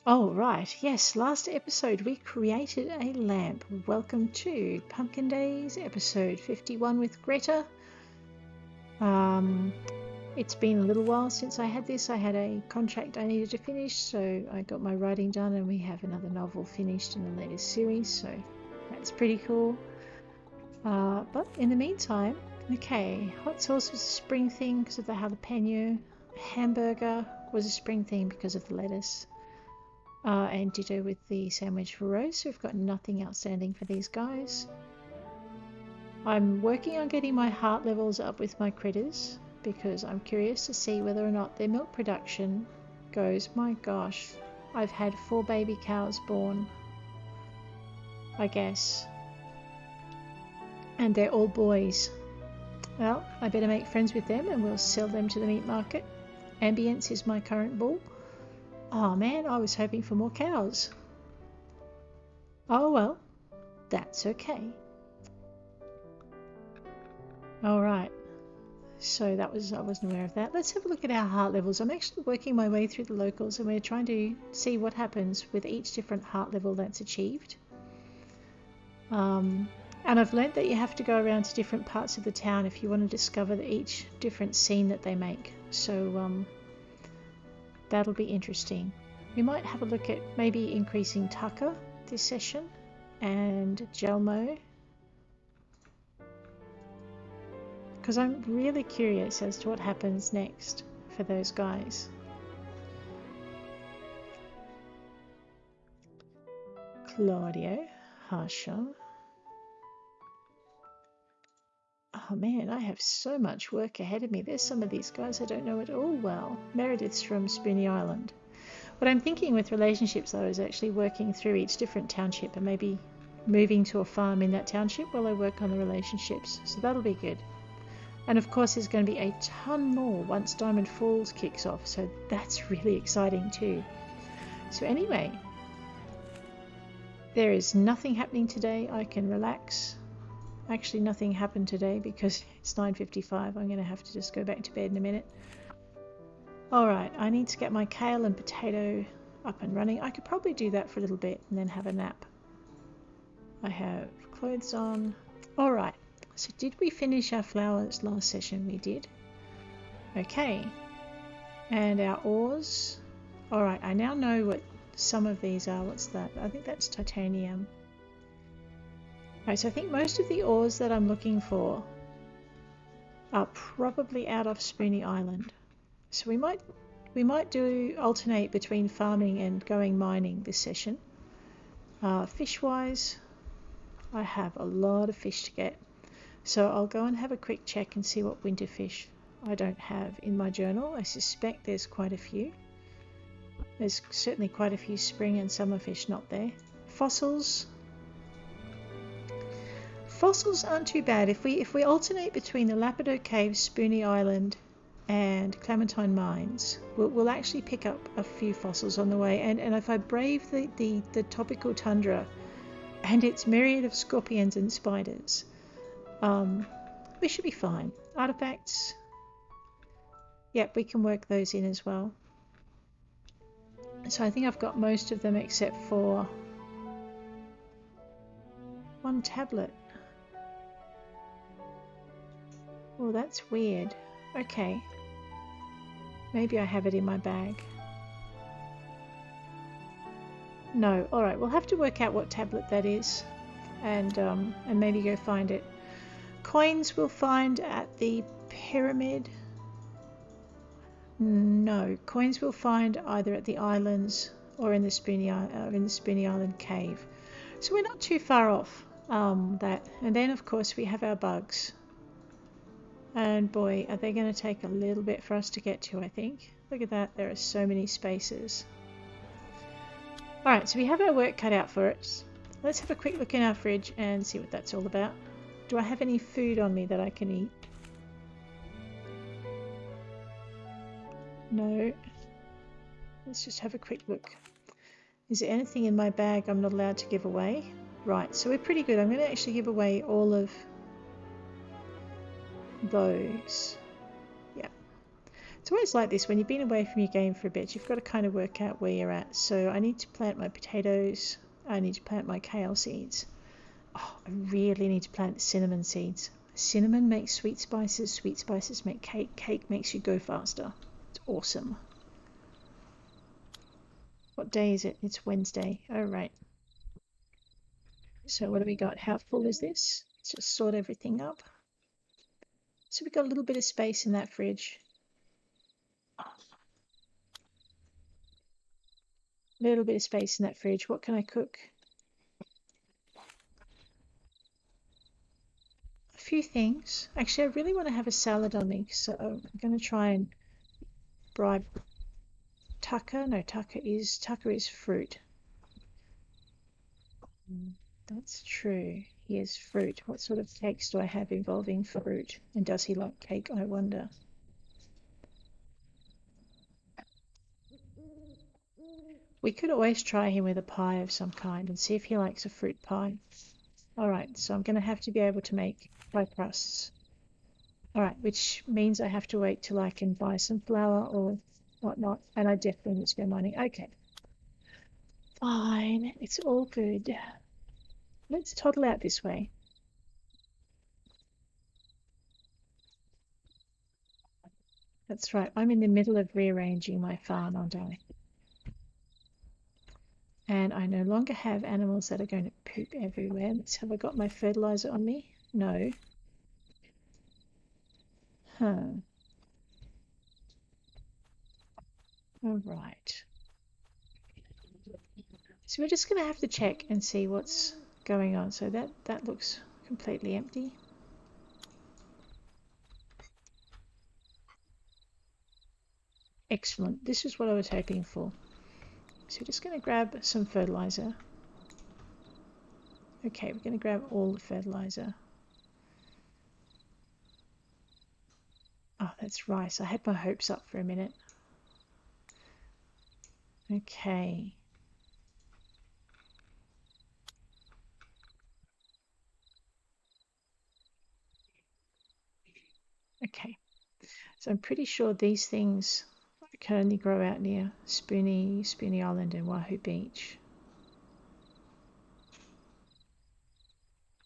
Oh, right. Yes, last episode we created a lamp. Welcome to Pumpkin Days, episode 51 with Greta. Um, it's been a little while since I had this. I had a contract I needed to finish, so I got my writing done, and we have another novel finished in the latest series, so that's pretty cool. But in the meantime, okay, hot sauce was a spring thing because of the jalapeno. Hamburger was a spring thing because of the lettuce. And ditto with the sandwich for Rose, so we've got nothing outstanding for these guys. I'm working on getting my heart levels up with my critters because I'm curious to see whether or not their milk production goes. My gosh, I've had 4 baby cows born, I guess, and they're all boys. Well, I better make friends with them and we'll sell them to the meat market. Ambience is my current bull. Oh man, I was hoping for more cows. Oh well, that's okay. Alright, so I wasn't aware of that. Let's have a look at our heart levels. I'm actually working my way through the locals and we're trying to see what happens with each different heart level that's achieved. And I've learnt that you have to go around to different parts of the town if you want to discover each different scene that they make. So that'll be interesting. We might have a look at maybe increasing Tucker this session and Gelmo, because I'm really curious as to what happens next for those guys. Claudio, Harsha. Oh man, I have so much work ahead of me. There's some of these guys I don't know at all well. Meredith's from Spoonie Island. What I'm thinking with relationships though is actually working through each different township and maybe moving to a farm in that township while I work on the relationships. So that'll be good. And of course there's going to be a ton more once Diamond Falls kicks off. So that's really exciting too. So anyway, there is nothing happening today. I can relax. Actually, nothing happened today because it's 9:55. I'm going to have to just go back to bed in a minute. Alright, I need to get my kale and potato up and running. I could probably do that for a little bit and then have a nap. I have clothes on. Alright, so did we finish our flowers last session? We did. Okay. And our ores. Alright, I now know what some of these are. What's that? I think that's titanium. Alright, so I think most of the ores that I'm looking for are probably out of Spoonie Island. So we might alternate between farming and going mining this session. Fish wise, I have a lot of fish to get. So I'll go and have a quick check and see what winter fish I don't have in my journal. I suspect there's quite a few. There's certainly quite a few spring and summer fish not there. Fossils. Fossils aren't too bad. If we alternate between the Lapidot Cave, Spoonie Island and Clementine Mines, we'll actually pick up a few fossils on the way. And if I brave the tropical tundra and its myriad of scorpions and spiders, we should be fine. Artifacts, yep, we can work those in as well. So I think I've got most of them except for one tablet. Oh, that's weird. Okay. Maybe I have it in my bag. No. Alright, we'll have to work out what tablet that is and maybe go find it. Coins we'll find at the pyramid. No. Coins we'll find either at the islands or in the Spoonie Island cave. So we're not too far off that. And then of course we have our bugs. And boy, are they going to take a little bit for us to get to, I think. Look at that, there are so many spaces. Alright, so we have our work cut out for it. Let's have a quick look in our fridge and see what that's all about. Do I have any food on me that I can eat? No. Let's just have a quick look. Is there anything in my bag I'm not allowed to give away? Right, so we're pretty good. I'm going to actually give away all of those. Yeah. It's always like this when you've been away from your game for a bit. You've got to kind of work out where you're at. So I need to plant my potatoes. I need to plant my kale seeds. Oh, I really need to plant the cinnamon seeds. Cinnamon makes sweet spices make cake makes you go faster. It's awesome. What day is it? It's Wednesday. All right. So what do we got? How full is this? Let's just sort everything up. So we've got a little bit of space in that fridge. A little bit of space in that fridge. What can I cook? A few things. Actually, I really want to have a salad on me, so I'm going to try and bribe Tucker. No, Tucker is fruit. That's true. He is fruit. What sort of cakes do I have involving fruit? And does he like cake, I wonder? We could always try him with a pie of some kind and see if he likes a fruit pie. Alright, so I'm going to have to be able to make pie crusts. Alright, which means I have to wait till I can buy some flour or whatnot. And I definitely need to go mining. Okay. Fine. It's all good. Let's toddle out this way. That's right. I'm in the middle of rearranging my farm, aren't I? And I no longer have animals that are going to poop everywhere. Have I got my fertilizer on me? No. Huh. All right. So we're just going to have to check and see what's going on. So that looks completely empty. Excellent. This is what I was hoping for. So we're just going to grab some fertilizer. Okay, we're going to grab all the fertilizer. Oh, that's rice. I had my hopes up for a minute. Okay. Okay. So I'm pretty sure these things can only grow out near Spoonie Island and Wahoo Beach.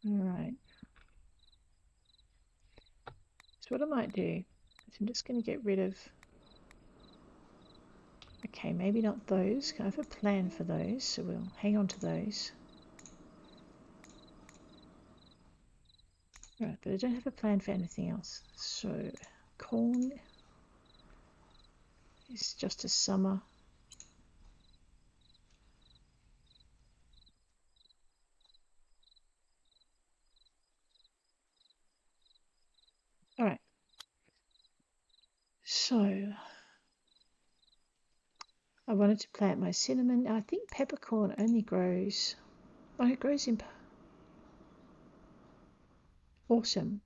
Alright. So what I might do is I'm just going to get rid of... Okay, maybe not those. I have a plan for those, so we'll hang on to those. Right, but I don't have a plan for anything else. So corn is just a summer. Alright. So I wanted to plant my cinnamon. I think peppercorn only grows... Oh, it grows in... Awesome.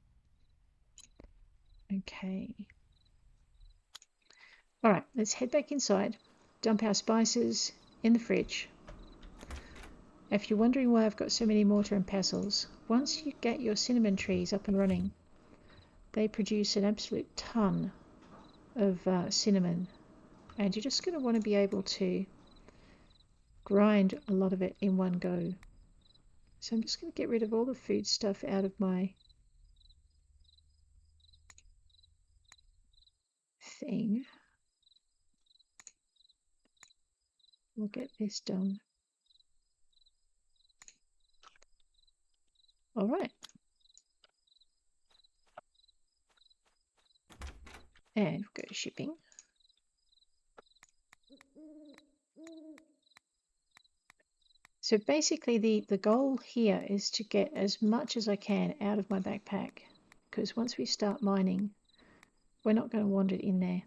Okay. Alright, let's head back inside. Dump our spices in the fridge. If you're wondering why I've got so many mortar and pestles, once you get your cinnamon trees up and running, they produce an absolute ton of cinnamon, and you're just going to want to be able to grind a lot of it in one go. So I'm just going to get rid of all the food stuff out of my thing. We'll get this done. All right. And we'll go to shipping. So basically the goal here is to get as much as I can out of my backpack, because once we start mining, we're not going to want it in there.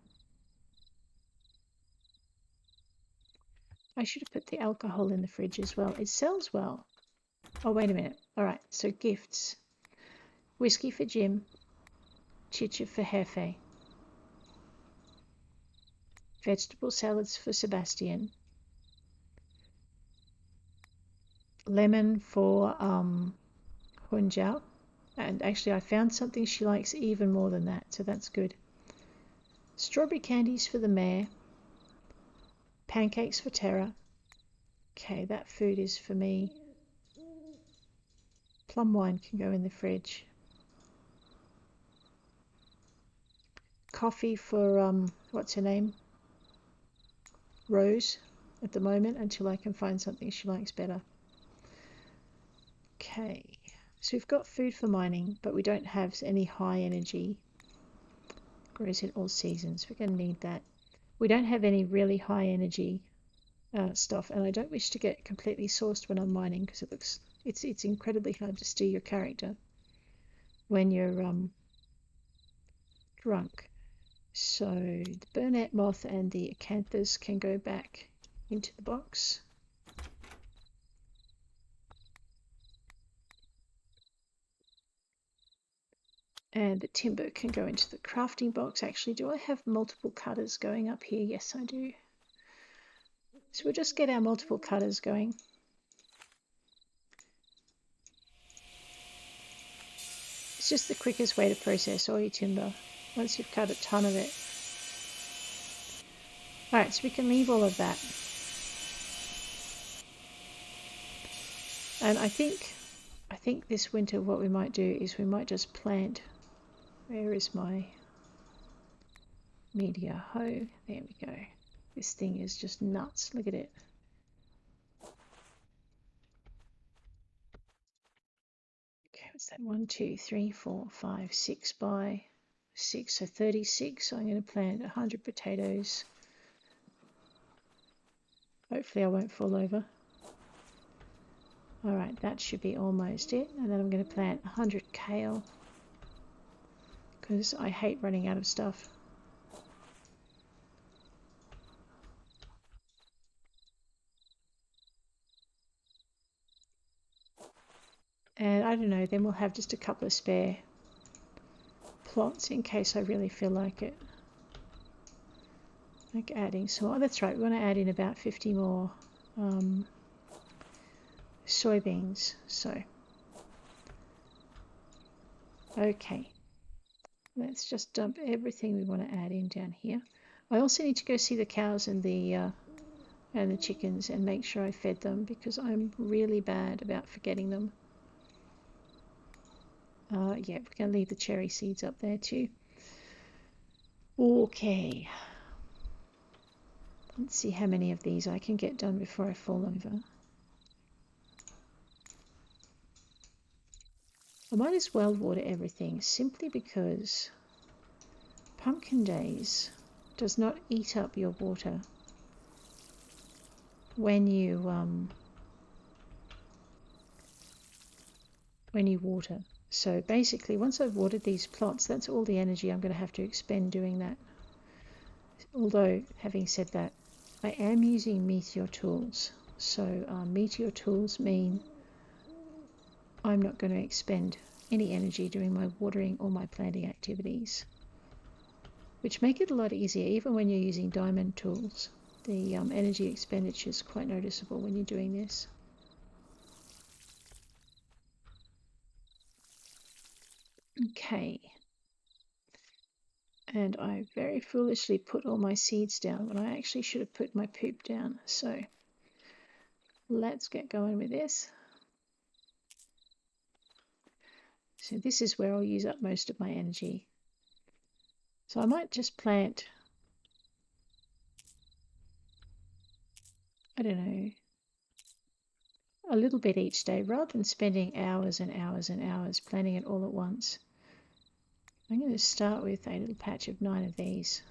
I should have put the alcohol in the fridge as well. It sells well. Oh, wait a minute. All right, so gifts. Whiskey for Jim. Chicha for Hefe. Vegetable salads for Sebastian. Lemon for Hunjiao. And actually I found something she likes even more than that, so that's good. Strawberry candies for the mayor. Pancakes for Tara. Okay, that food is for me. Plum wine can go in the fridge. Coffee for, what's her name? Rose, at the moment, until I can find something she likes better. Okay, so we've got food for mining, but we don't have any high energy. Grows in all seasons. We're going to need that. We don't have any really high energy stuff, and I don't wish to get completely sourced when I'm mining because it's incredibly hard to steer your character when you're drunk. So the burnout moth and the acanthus can go back into the box. And the timber can go into the crafting box. Actually, do I have multiple cutters going up here? Yes, I do. So we'll just get our multiple cutters going. It's just the quickest way to process all your timber once you've cut a ton of it. Alright, so we can leave all of that. And I think this winter what we might do is we might just plant. Where is my media hoe? There we go. This thing is just nuts. Look at it. Okay, what's that? 1, 2, 3, 4, 5, 6 by 6, so 36. So I'm going to plant 100 potatoes. Hopefully I won't fall over. Alright, that should be almost it. And then I'm going to plant 100 kale because I hate running out of stuff. And I don't know, then we'll have just a couple of spare plots in case I really feel like it. Like adding some more. That's right, we want to add in about 50 more soybeans. So, okay. Let's just dump everything we want to add in down here. I also need to go see the cows and the chickens and make sure I fed them because I'm really bad about forgetting them. Yeah, we're going to leave the cherry seeds up there too. Okay. Let's see how many of these I can get done before I fall over. I might as well water everything simply because Pumpkin Days does not eat up your water when you water. So basically, once I've watered these plots, that's all the energy I'm going to have to expend doing that. Although, having said that, I am using meteor tools. So meteor tools mean I'm not going to expend any energy doing my watering or my planting activities, which make it a lot easier even when you're using diamond tools. The energy expenditure is quite noticeable when you're doing this. Okay. And I very foolishly put all my seeds down when I actually should have put my poop down. So let's get going with this. So this is where I'll use up most of my energy. So I might just plant, I don't know, a little bit each day rather than spending hours and hours and hours planting it all at once. I'm going to start with a little patch of 9 of these.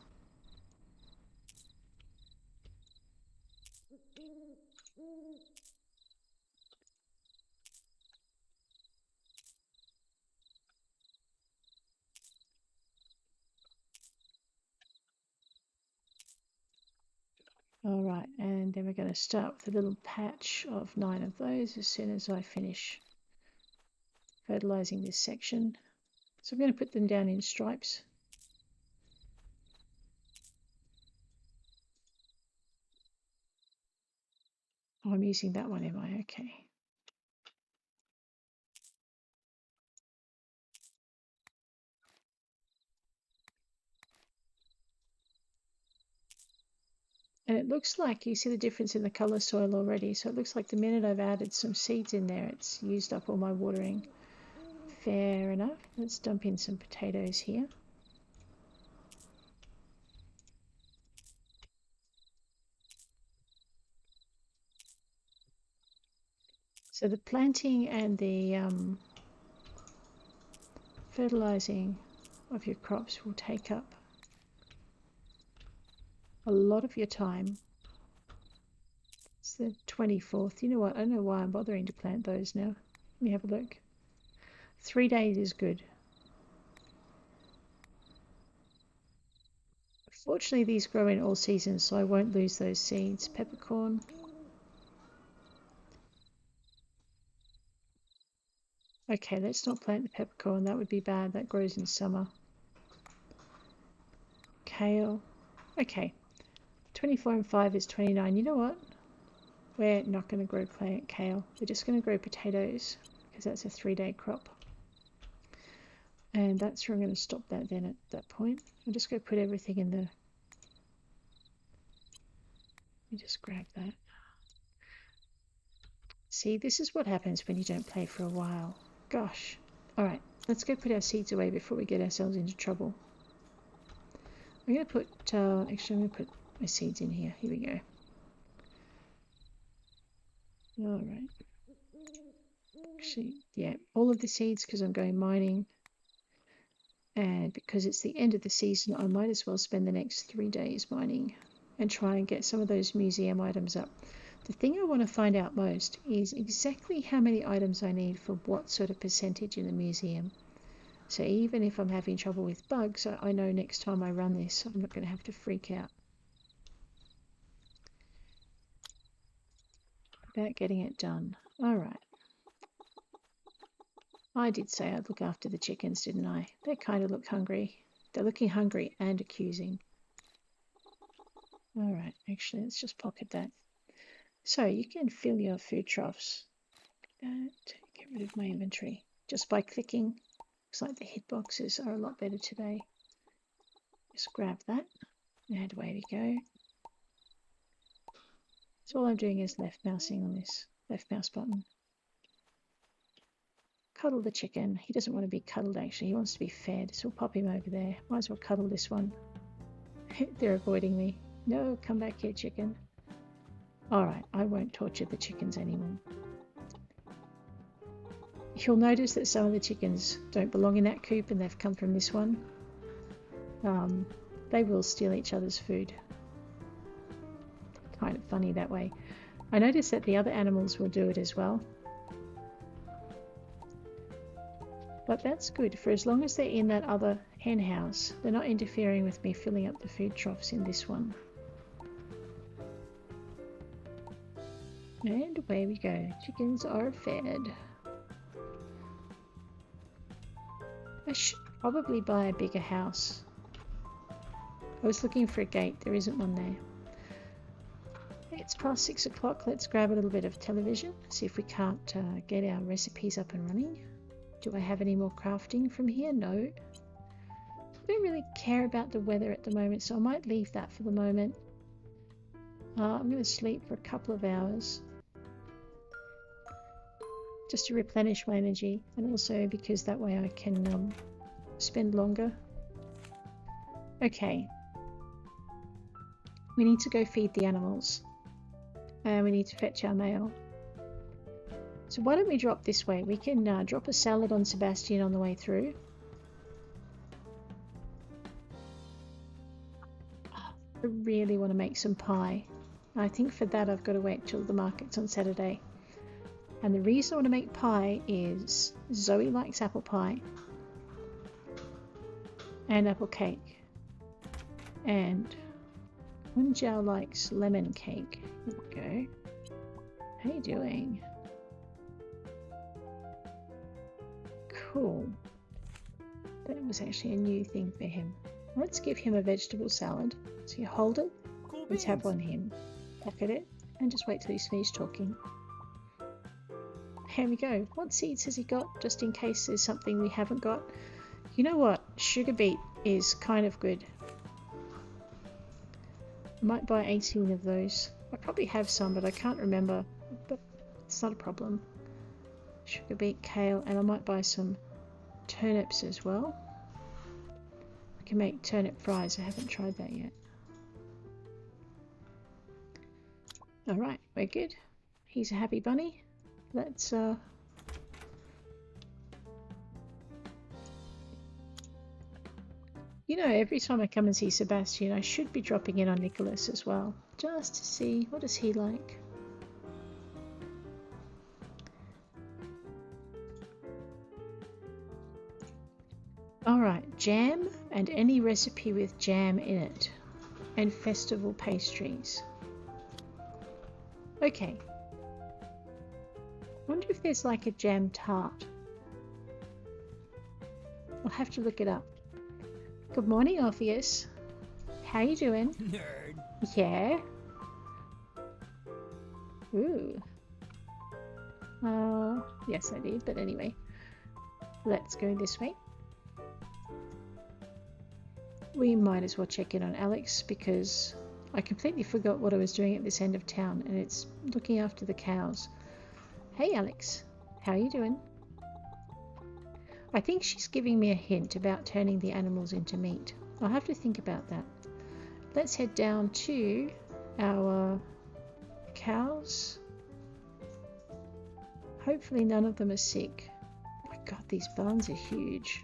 All right, and then we're going to start with a little patch of 9 of those as soon as I finish fertilizing this section. So I'm going to put them down in stripes. Oh, I'm using that one, am I? Okay. And it looks like you see the difference in the colour soil already. So it looks like the minute I've added some seeds in there, it's used up all my watering. Fair enough. Let's dump in some potatoes here. So the planting and the fertilizing of your crops will take up a lot of your time. It's the 24th. You know what? I don't know why I'm bothering to plant those now. Let me have a look. 3 days is good. Fortunately, these grow in all seasons, so I won't lose those seeds. Peppercorn. Okay, let's not plant the peppercorn. That would be bad. That grows in summer. Kale. Okay. 24 and 5 is 29. You know what? We're not going to grow kale. We're just going to grow potatoes because that's a 3-day crop. And that's where I'm going to stop that then at that point. I'm just going to put everything in the... Let me just grab that. See, this is what happens when you don't play for a while. Gosh. Alright, let's go put our seeds away before we get ourselves into trouble. I'm going to put... actually, I'm going to put my seeds in here. Here we go. Alright. Actually, yeah, all of the seeds because I'm going mining. And because it's the end of the season, I might as well spend the next 3 days mining and try and get some of those museum items up. The thing I want to find out most is exactly how many items I need for what sort of percentage in the museum. So even if I'm having trouble with bugs, I know next time I run this, I'm not going to have to freak out about getting it done. All right. I did say I'd look after the chickens, didn't I? They kind of look hungry. They're looking hungry and accusing. All right, actually, let's just pocket that. So you can fill your food troughs. Get rid of my inventory just by clicking. Looks like the hitboxes are a lot better today. Just grab that and away we go. So all I'm doing is left mousing on this left mouse button. Cuddle the chicken. He doesn't want to be cuddled actually, he wants to be fed, so we'll pop him over there. Might as well cuddle this one. They're avoiding me. No, come back here, chicken. Alright, I won't torture the chickens anymore. You'll notice that some of the chickens don't belong in that coop and they've come from this one. They will steal each other's food. Kind of funny that way. I notice that the other animals will do it as well. But that's good, for as long as they're in that other hen house, they're not interfering with me filling up the food troughs in this one. And away we go. Chickens are fed. I should probably buy a bigger house. I was looking for a gate, there isn't one there. It's past 6 o'clock, let's grab a little bit of television, see if we can't get our recipes up and running. Do I have any more crafting from here? No. I don't really care about the weather at the moment, so I might leave that for the moment. I'm going to sleep for a couple of hours just to replenish my energy, and also because that way I can spend longer. Okay. We need to go feed the animals. And we need to fetch our mail. So why don't we drop this way? We can drop a salad on Sebastian on the way through. I really want to make some pie. I think for that I've got to wait till the market's on Saturday. And the reason I want to make pie is Zoe likes apple pie and apple cake. And Hunjiao likes lemon cake. Here we go. How you doing? Cool. That was actually a new thing for him. Let's give him a vegetable salad. So you hold it, and tap on him, pocket it, and just wait till he's finished talking. Here we go. What seeds has he got, just in case there's something we haven't got? You know what? Sugar beet is kind of good. I might buy 18 of those. I probably have some, but I can't remember. But it's not a problem. Sugar beet, kale, and I might buy some turnips as well. I can make turnip fries. I haven't tried that yet. Alright, we're good. He's a happy bunny. Let's you know, every time I come and see Sebastian, I should be dropping in on Nicholas as well, just to see what is he like. Alright, jam and any recipe with jam in it, and festival pastries. Okay. Wonder if there's like a jam tart. I'll have to look it up. Good morning, Orpheus. How you doing? Nerd. Yeah. Ooh. Yes I did, but anyway. Let's go this way. We might as well check in on Alex because I completely forgot what I was doing at this end of town, and it's looking after the cows. Hey Alex, how you doing? I think she's giving me a hint about turning the animals into meat. I'll have to think about that. Let's head down to our cows. Hopefully none of them are sick. Oh my god, these barns are huge.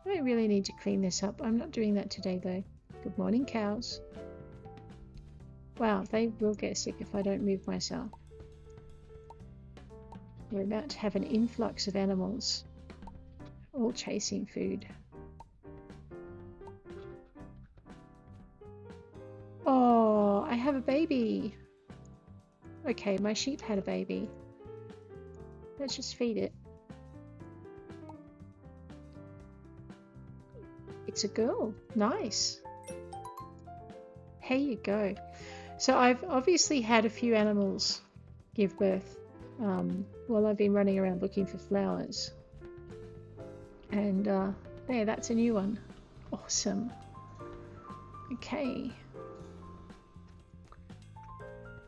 I really need to clean this up. I'm not doing that today though. Good morning, cows. Wow, they will get sick if I don't move myself. We're about to have an influx of animals, all chasing food. Oh, I have a baby. Okay, my sheep had a baby. Let's just feed it. It's a girl. Nice. Here you go. So I've obviously had a few animals give birth while I've been running around looking for flowers. And there, that's a new one. Awesome. Okay.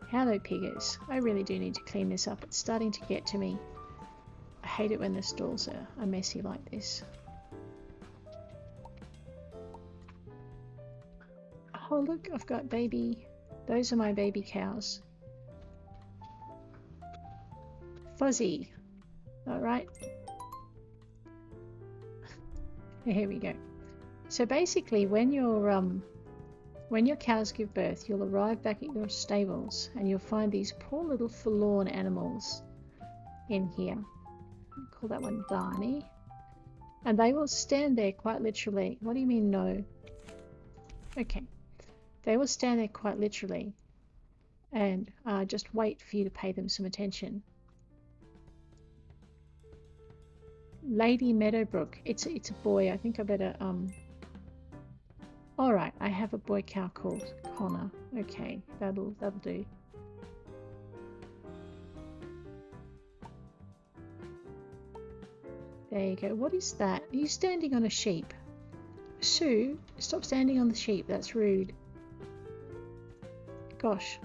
Hello, piggers. I really do need to clean this up. It's starting to get to me. I hate it when the stalls are messy like this. Oh look, I've got baby. Those are my baby cows. Fuzzy. Alright. Here we go. So basically when your cows give birth, you'll arrive back at your stables and you'll find these poor little forlorn animals in here. I'll call that one Barney. And they will stand there quite literally. What do you mean no? Okay. They will stand there quite literally and just wait for you to pay them some attention. Lady Meadowbrook. It's a boy. I think I better Alright, I have a boy cow called Connor. Okay, that'll do. There you go. What is that? Are you standing on a sheep? Sue, stop standing on the sheep. That's rude. Gosh.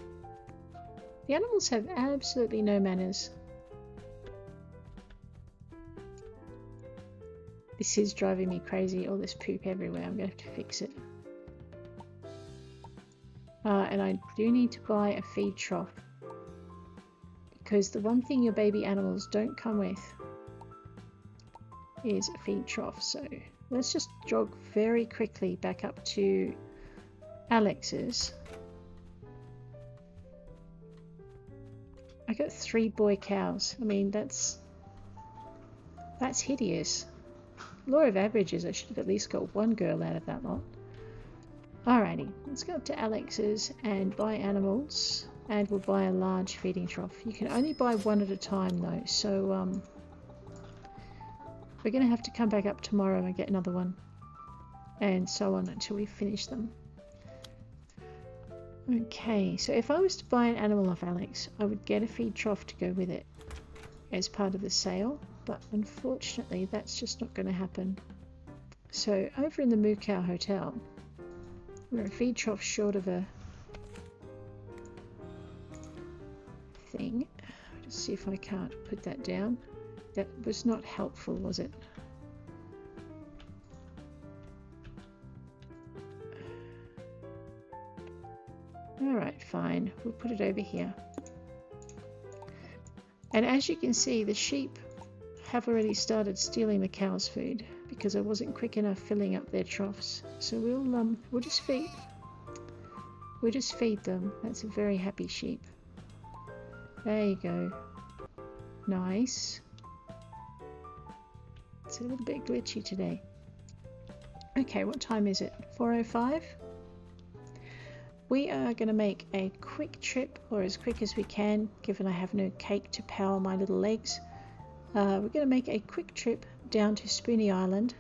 The animals have absolutely no manners. This is driving me crazy. All this poop everywhere. I'm going to have to fix it. And I do need to buy a feed trough. Because the one thing your baby animals don't come with is a feed trough. So let's just jog very quickly back up to Alex's. I got 3 boy cows. I mean, that's hideous. Law of averages, I should have at least got 1 girl out of that lot. Alrighty, let's go up to Alex's and buy animals, and we'll buy a large feeding trough. You can only buy 1 at a time though, so we're going to have to come back up tomorrow and get another one, and so on until we finish them. Okay, so if I was to buy an animal off Alex, I would get a feed trough to go with it as part of the sale, but unfortunately that's just not going to happen. So over in the Moo Cow Hotel, We're a feed trough short of a thing. Just see if I can't put that down. That was not helpful, was it? Alright, fine. We'll put it over here. And as you can see, the sheep have already started stealing the cows' food because I wasn't quick enough filling up their troughs. So we'll just feed them. That's a very happy sheep. There you go. Nice. It's a little bit glitchy today. Okay, what time is it? 4:05? We are going to make a quick trip, or as quick as we can, given I have no cake to power my little legs. We're going to make a quick trip down to Spoonie Island.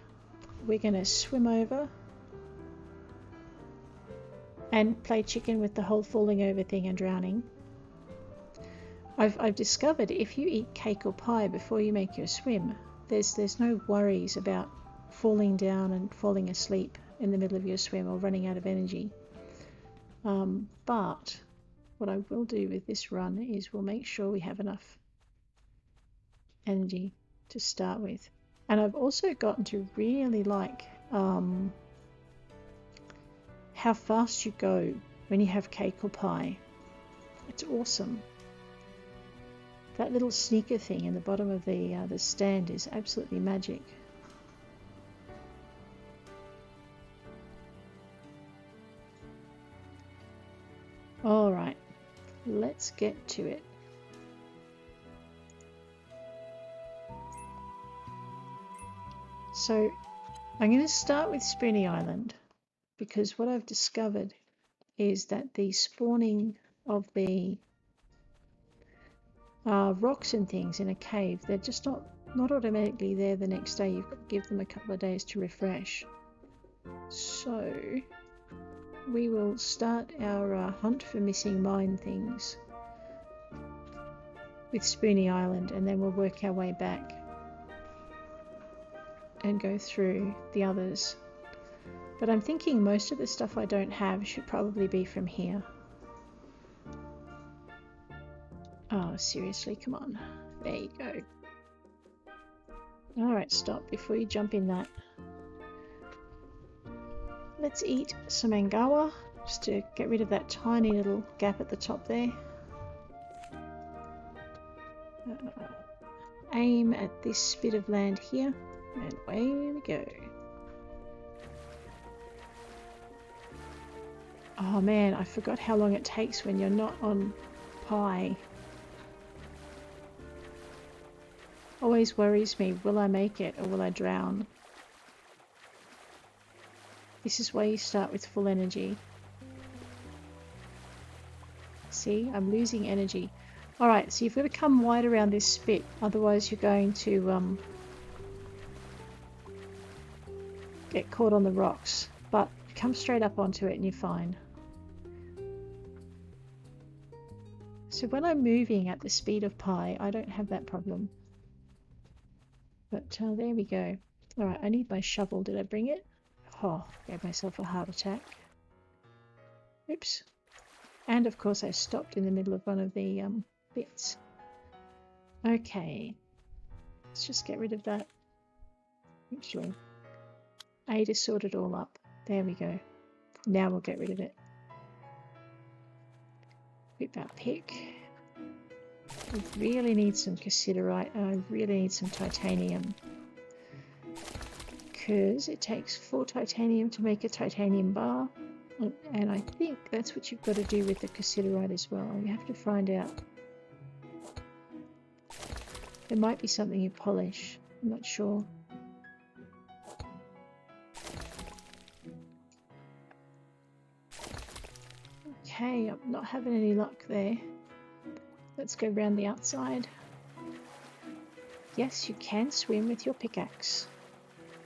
We're going to swim over and play chicken with the whole falling over thing and drowning. I've discovered if you eat cake or pie before you make your swim, there's no worries about falling down and falling asleep in the middle of your swim or running out of energy. But what I will do with this run is we'll make sure we have enough energy to start with. And I've also gotten to really like how fast you go when you have cake or pie. It's awesome. That little sneaker thing in the bottom of the stand is absolutely magic. All right, let's get to it. So I'm going to start with Spoonie Island because what I've discovered is that the spawning of the rocks and things in a cave, they're just not automatically there the next day. You've got to give them a couple of days to refresh. So we will start our hunt for missing mine things with Spoonie Island, and then we'll work our way back and go through the others. But I'm thinking most of the stuff I don't have should probably be from here. Oh, seriously, come on. There you go. Alright, stop before you jump in that. Let's eat some angawa, just to get rid of that tiny little gap at the top there. Aim at this bit of land here, and away we go. Oh man, I forgot how long it takes when you're not on pie. Always worries me, will I make it or will I drown? This is why you start with full energy. See, I'm losing energy. Alright, so you've got to come wide around this spit, otherwise you're going to get caught on the rocks. But come straight up onto it and you're fine. So when I'm moving at the speed of pi, I don't have that problem. But there we go. Alright, I need my shovel. Did I bring it? Oh, gave myself a heart attack. Oops. And of course I stopped in the middle of one of the bits. Okay. Let's just get rid of that. Actually, A to sort it all up. There we go. Now we'll get rid of it. Whip our pick. We really need some cassiterite, and I really need some titanium. Because it takes 4 titanium to make a titanium bar. And I think that's what you've got to do with the cassiterite as well. You have to find out. There might be something you polish. I'm not sure. Okay, I'm not having any luck there. Let's go round the outside. Yes, you can swim with your pickaxe.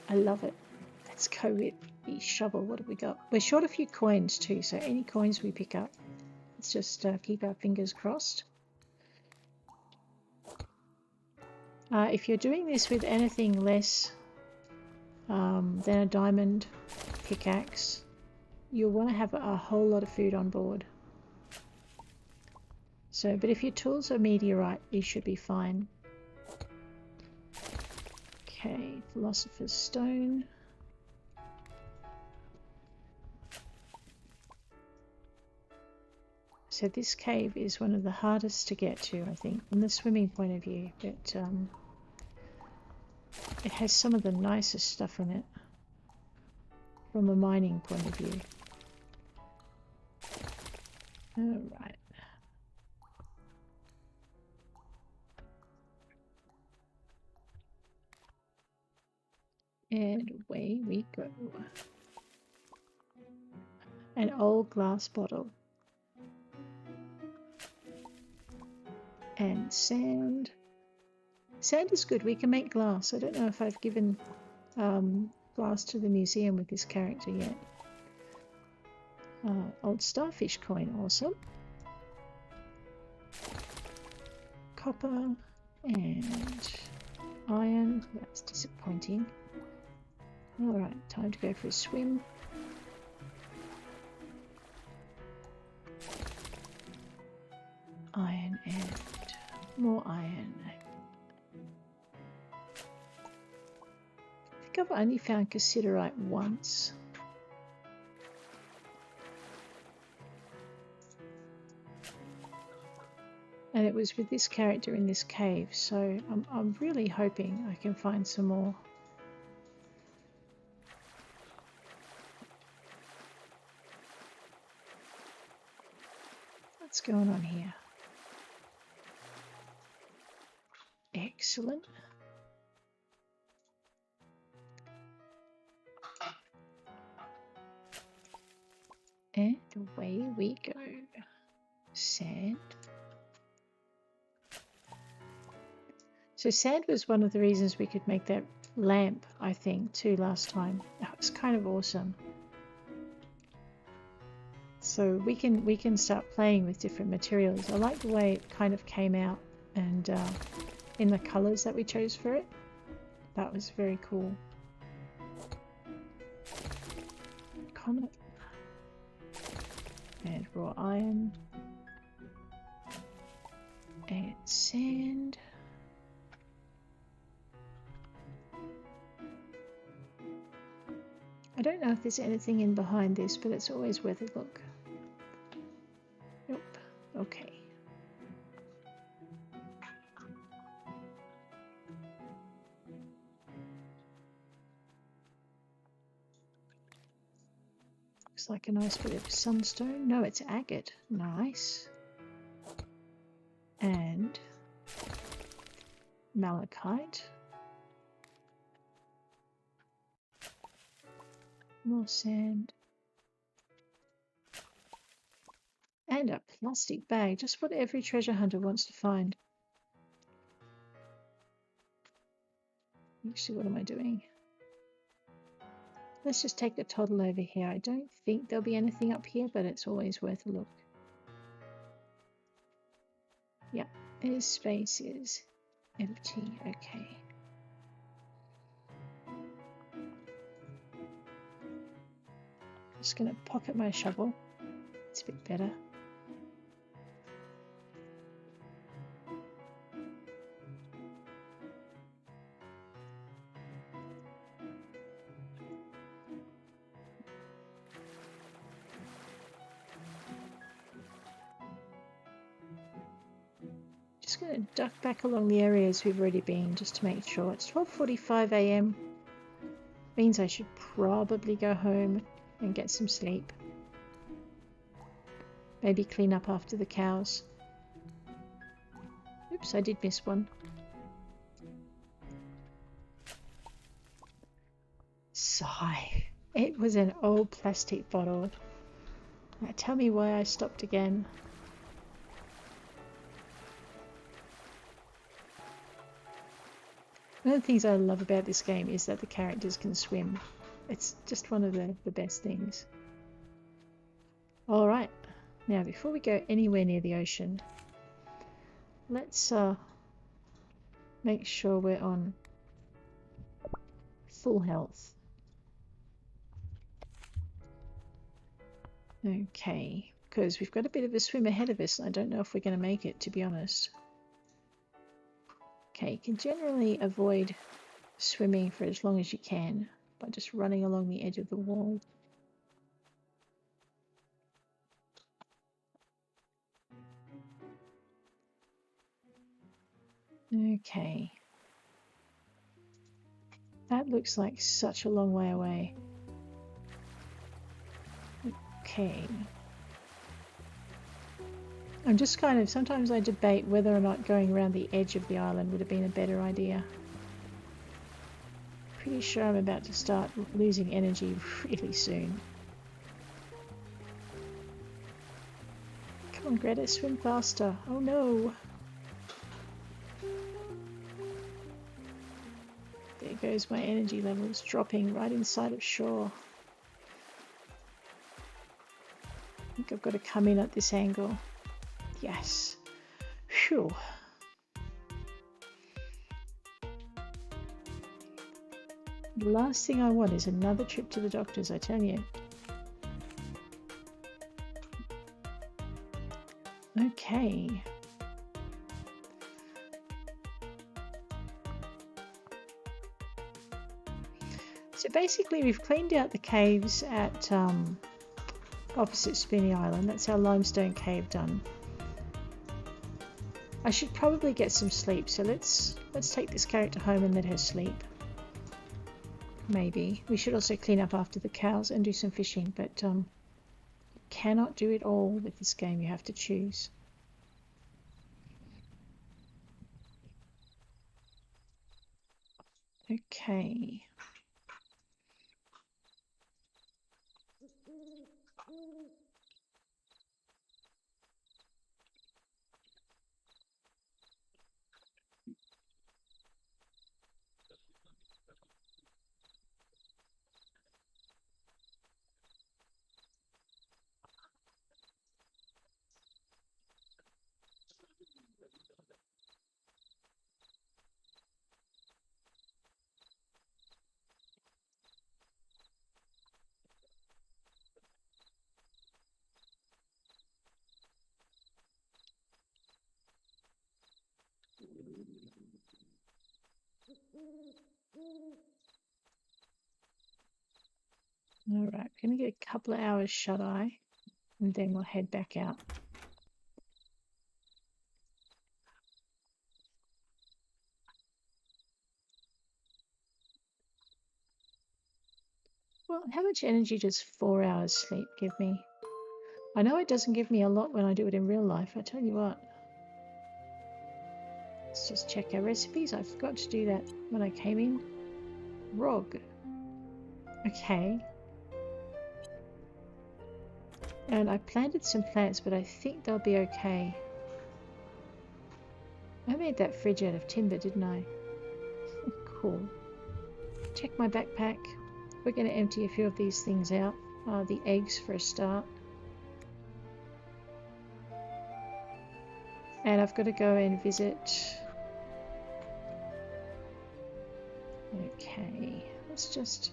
I love it. Let's go with the shovel. What have we got? We're short a few coins too, so any coins we pick up, let's just keep our fingers crossed. If you're doing this with anything less than a diamond pickaxe, you'll want to have a whole lot of food on board. So, but if your tools are meteorite, you should be fine. Okay, Philosopher's Stone. So this cave is one of the hardest to get to, I think, from the swimming point of view, but it has some of the nicest stuff in it from a mining point of view. Alright. And away we go. An old glass bottle. And sand. Sand is good. We can make glass. I don't know if I've given glass to the museum with this character yet. Old starfish coin. Awesome. Copper and iron. That's disappointing. Alright, time to go for a swim. Iron and more iron. I think I've only found cassiterite once. And it was with this character in this cave, so I'm really hoping I can find some more. What's going on here? Excellent. And away we go. Sand. So sand was one of the reasons we could make that lamp, I think, too, last time. That was kind of awesome. So we can start playing with different materials. I like the way it kind of came out and in the colours that we chose for it. That was very cool. Comet. And raw iron. And sand. I don't know if there's anything in behind this, but it's always worth a look. Nope. Okay. Looks like a nice bit of sunstone. No, it's agate. Nice. And malachite. More sand. And a plastic bag. Just what every treasure hunter wants to find. Actually, what am I doing? Let's just take the toddle over here. I don't think there'll be anything up here, but it's always worth a look. Yeah, this space is empty. Okay. Just going to pocket my shovel. It's a bit better. Just going to duck back along the areas we've already been just to make sure. It's 12:45 AM. Means I should probably go home and get some sleep. Maybe clean up after the cows. Oops, I did miss one. Sigh. It was an old plastic bottle. Now tell me why I stopped again. One of the things I love about this game is that the characters can swim. It's just one of the best things. Alright, now before we go anywhere near the ocean, let's make sure we're on full health. Okay, because we've got a bit of a swim ahead of us, and I don't know if we're going to make it, to be honest. Okay, you can generally avoid swimming for as long as you can by just running along the edge of the wall. Okay. That looks like such a long way away. Okay. I'm just kind of, sometimes I debate whether or not going around the edge of the island would have been a better idea. Pretty sure I'm about to start losing energy really soon. Come on, Greta, swim faster. Oh no. There goes my energy levels dropping right inside of shore. I think I've got to come in at this angle. Yes. Phew. The last thing I want is another trip to the doctors, I tell you. Okay. So basically we've cleaned out the caves at opposite Spoonie Island. That's our limestone cave done. I should probably get some sleep, so let's take this character home and let her sleep. Maybe. We should also clean up after the cows and do some fishing, but you cannot do it all with this game. You have to choose. Okay. Alright, we're going to get a couple of hours shut-eye and then we'll head back out. Well, how much energy does 4 hours sleep give me? I know it doesn't give me a lot when I do it in real life, I tell you what. Let's just check our recipes. I forgot to do that when I came in. Rog. Okay. And I planted some plants, but I think they'll be okay. I made that fridge out of timber, didn't I? Cool. Check my backpack. We're going to empty a few of these things out. The eggs for a start. And I've got to go and visit... Okay, let's just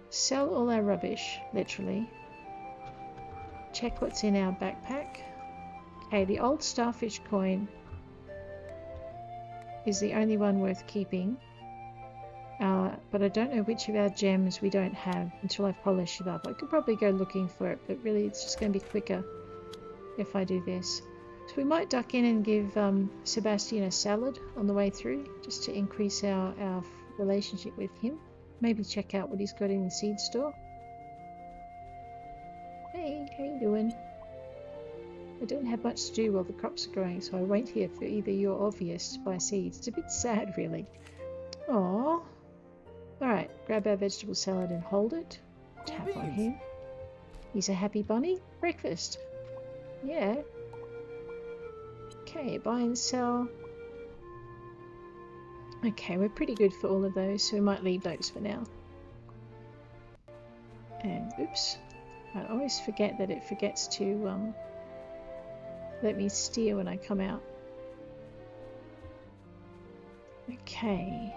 sell all our rubbish, literally. Check what's in our backpack. Okay, the old starfish coin is the only one worth keeping. But I don't know which of our gems we don't have until I polish it up. I could probably go looking for it, but really it's just going to be quicker if I do this. So we might duck in and give Sebastian a salad on the way through, just to increase our relationship with him. Maybe check out what he's got in the seed store. Hey, how you doing? I don't have much to do while the crops are growing, so I wait here for either you or Obvious to buy seeds. It's a bit sad, really. Aww. Alright, grab our vegetable salad and hold it. Tap on him. He's a happy bunny. Breakfast. Yeah. Okay, buy and sell. Okay, we're pretty good for all of those, so we might leave those for now. And, oops. I always forget that it forgets to let me steer when I come out. Okay.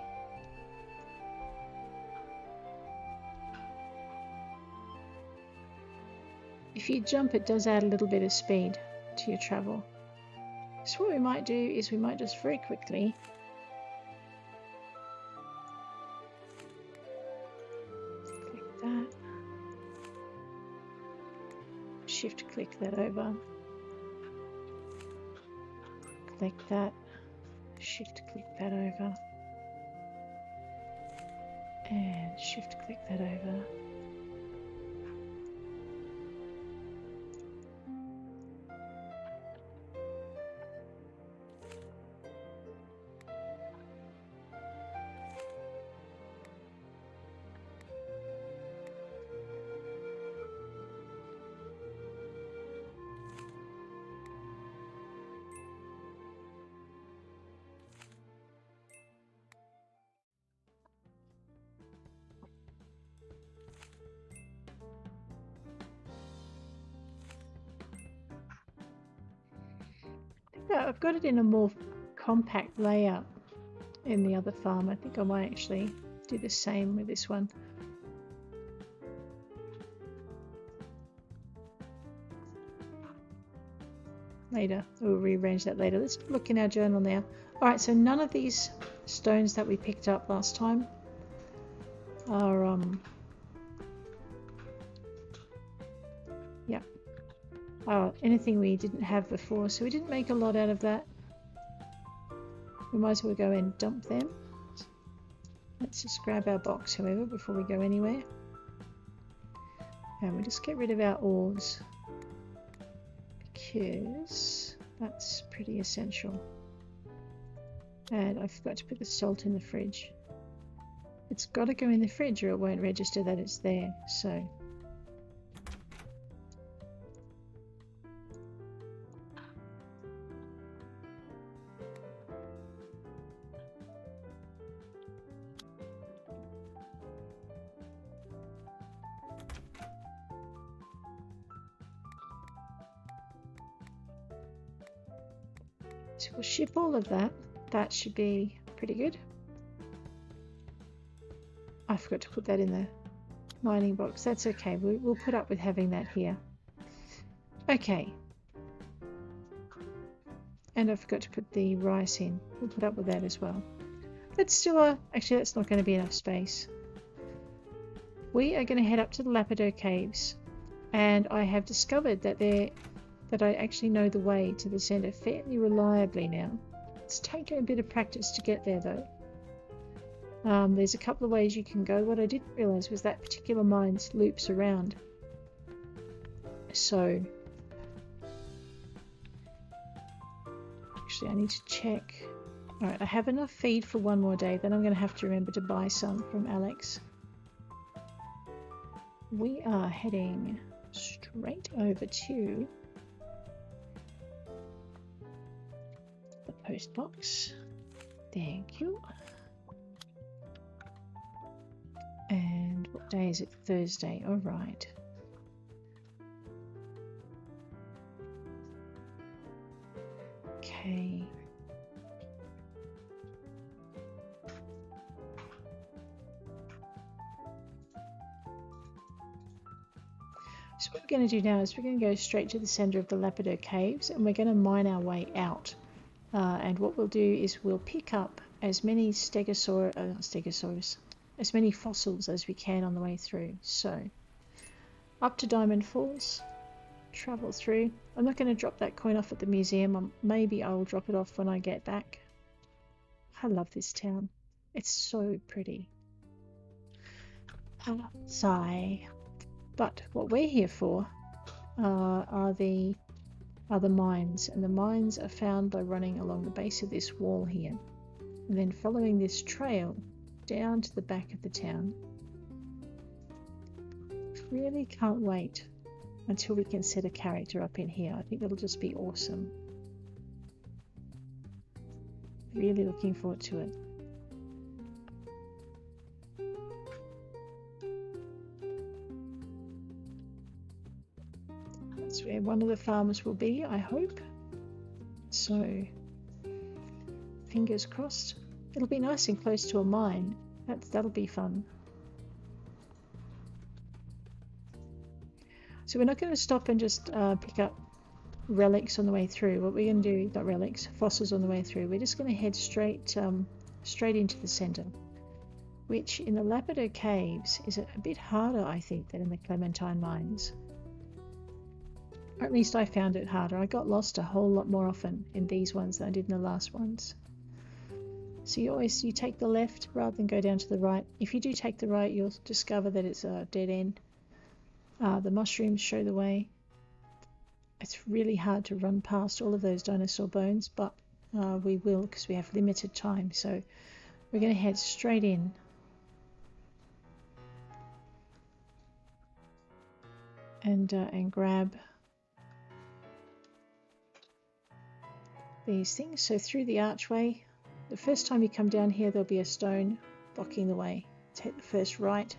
if you jump, it does add a little bit of speed to your travel. So what we might do is we might just very quickly click that, shift click that over, click that, shift click that over, and shift click that over. I've got it in a more compact layout in the other farm. I think I might actually do the same with this one. Later, we'll rearrange that later. Let's look in our journal now. Alright, so none of these stones that we picked up last time are anything we didn't have before, so we didn't make a lot out of that. We might as well go and dump them. Let's just grab our box, however, before we go anywhere. And we'll just get rid of our ores, because that's pretty essential. And I forgot to put the salt in the fridge. It's got to go in the fridge or it won't register that it's there, so... So we'll ship all of that. That should be pretty good. I forgot to put that in the mining box. That's okay. We'll put up with having that here. Okay. And I forgot to put the rice in. We'll put up with that as well. That's still actually, that's not going to be enough space. We are going to head up to the Lapidot caves. And I have discovered that I actually know the way to the centre fairly reliably now. It's taken a bit of practice to get there though. There's a couple of ways you can go. What I didn't realise was that particular mine loops around. So, actually I need to check. Alright, I have enough feed for one more day, then I'm going to have to remember to buy some from Alex. We are heading straight over to the post box. Thank you. And what day is it? Thursday. All right. Okay. So what we're going to do now is we're going to go straight to the center of the Lapidot caves and we're going to mine our way out. And what we'll do is we'll pick up as many as many fossils as we can on the way through. So up to Diamond Falls, travel through. I'm not going to drop that coin off at the museum. Maybe I'll drop it off when I get back. I love this town. It's so pretty. Sigh. But what we're here for are the mines, and the mines are found by running along the base of this wall here, and then following this trail down to the back of the town. Really can't wait until we can set a character up in here. I think that'll just be awesome. Really looking forward to it. That's where one of the farmers will be, I hope. So, fingers crossed. It'll be nice and close to a mine. That'll be fun. So we're not going to stop and just pick up relics on the way through. What we're going to do, not relics, fossils on the way through. We're just going to head straight into the center, which in the Lapidot caves is a bit harder, I think, than in the Clementine mines. Or at least I found it harder. I got lost a whole lot more often in these ones than I did in the last ones. So you take the left rather than go down to the right. If you do take the right, you'll discover that it's a dead end. The mushrooms show the way. It's really hard to run past all of those dinosaur bones, but we will because we have limited time. So we're going to head straight in. And grab these things. So through the archway, the first time you come down here, there'll be a stone blocking the way. Take the first right.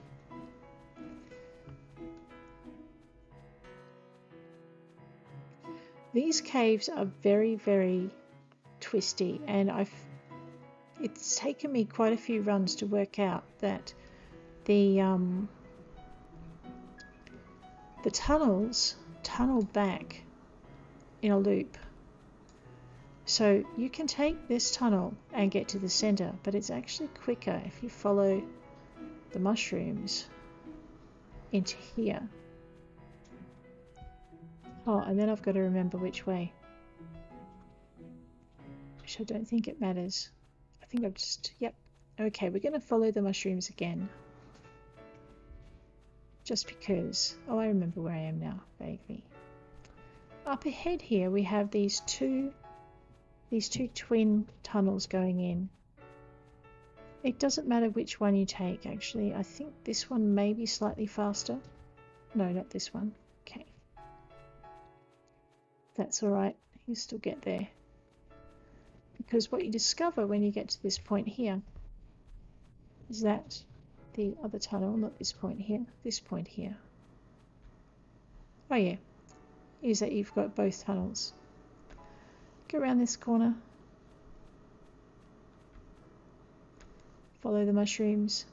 These caves are very, very twisty, and it's taken me quite a few runs to work out that the tunnels tunnel back in a loop. So you can take this tunnel and get to the center, but it's actually quicker if you follow the mushrooms into here. Oh, and then I've got to remember which way, which I don't think it matters. I think I've just, yep. Okay, we're going to follow the mushrooms again. Just because, oh, I remember where I am now, vaguely. Up ahead here, we have these two twin tunnels going in. It doesn't matter which one you take, actually. I think this one may be slightly faster. No, not this one. Okay. That's alright, you still get there. Because what you discover when you get to this point here is that the other tunnel, not this point here, oh yeah, is that you've got both tunnels. Go around this corner, follow the mushrooms.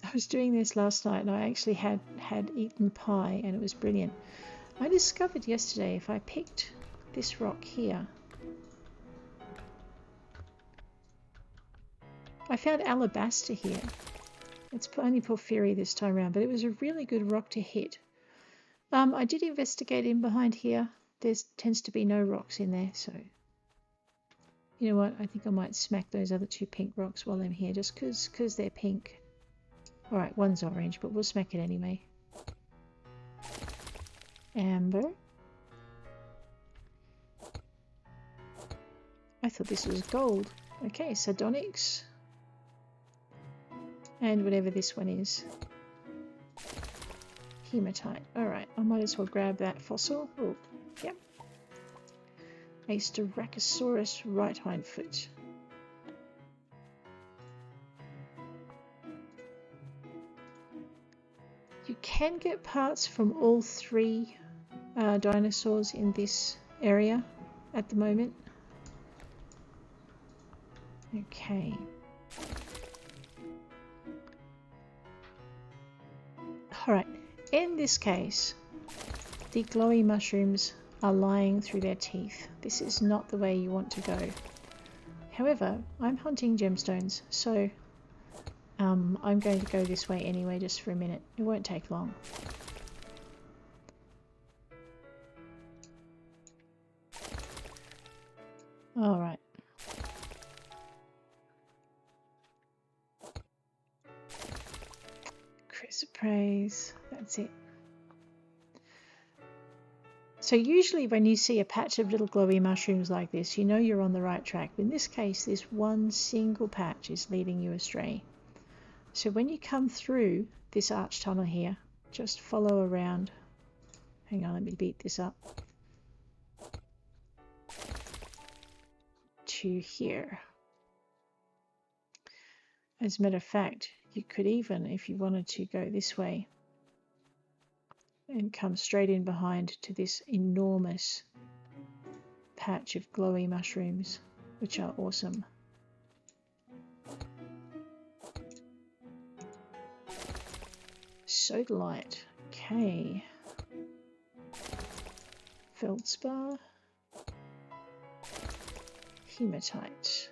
I was doing this last night and I actually had eaten pie and it was brilliant. I discovered yesterday if I picked this rock here, I found alabaster here. It's only porphyry this time around, but it was a really good rock to hit. I did investigate in behind here. There tends to be no rocks in there, so you know what? I think I might smack those other two pink rocks while I'm here, just because they're pink. Alright, one's orange, but we'll smack it anyway. Amber. I thought this was gold. Okay, sardonyx. And whatever this one is. Hematite. Alright, I might as well grab that fossil. Oh, yep. A Styracosaurus right hind foot. You can get parts from all three dinosaurs in this area at the moment. Okay. Alright, in this case, the glowy mushrooms are lying through their teeth. This is not the way you want to go. However, I'm hunting gemstones, so I'm going to go this way anyway, just for a minute. It won't take long. Alright. Chrysoprase, that's it. So usually when you see a patch of little glowy mushrooms like this, you know you're on the right track. But in this case, this one single patch is leading you astray. So when you come through this arch tunnel here, just follow around. Hang on, let me beat this up. To here. As a matter of fact, you could even, if you wanted to, go this way and come straight in behind to this enormous patch of glowy mushrooms, which are awesome. Sodalite. Okay. Feldspar. Hematite.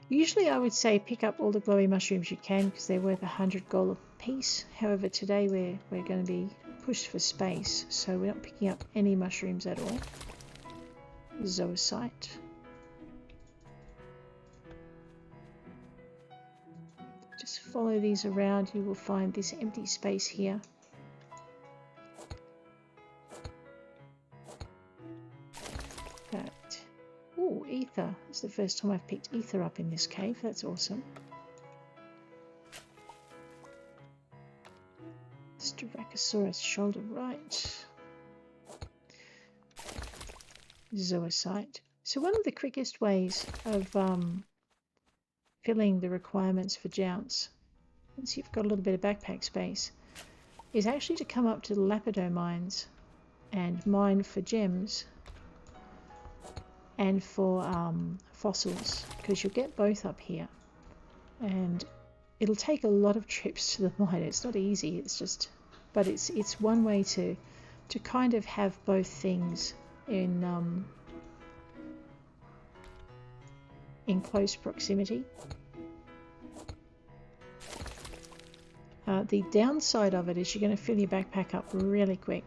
Usually I would say pick up all the glowy mushrooms you can because they're worth 100 gold a piece. However, today we're going to be pushed for space, so we're not picking up any mushrooms at all. Zoisite. Just follow these around, you will find this empty space here. That. Oh, ether. It's the first time I've picked ether up in this cave. That's awesome. Styracosaurus shoulder right. Zoisite. So one of the quickest ways of filling the requirements for jounce, once you've got a little bit of backpack space, is actually to come up to the Lapidot mines and mine for gems and for fossils, because you'll get both up here, and it'll take a lot of trips to the mine. It's not easy, it's just, but it's one way to kind of have both things in close proximity. The downside of it is you're going to fill your backpack up really quick.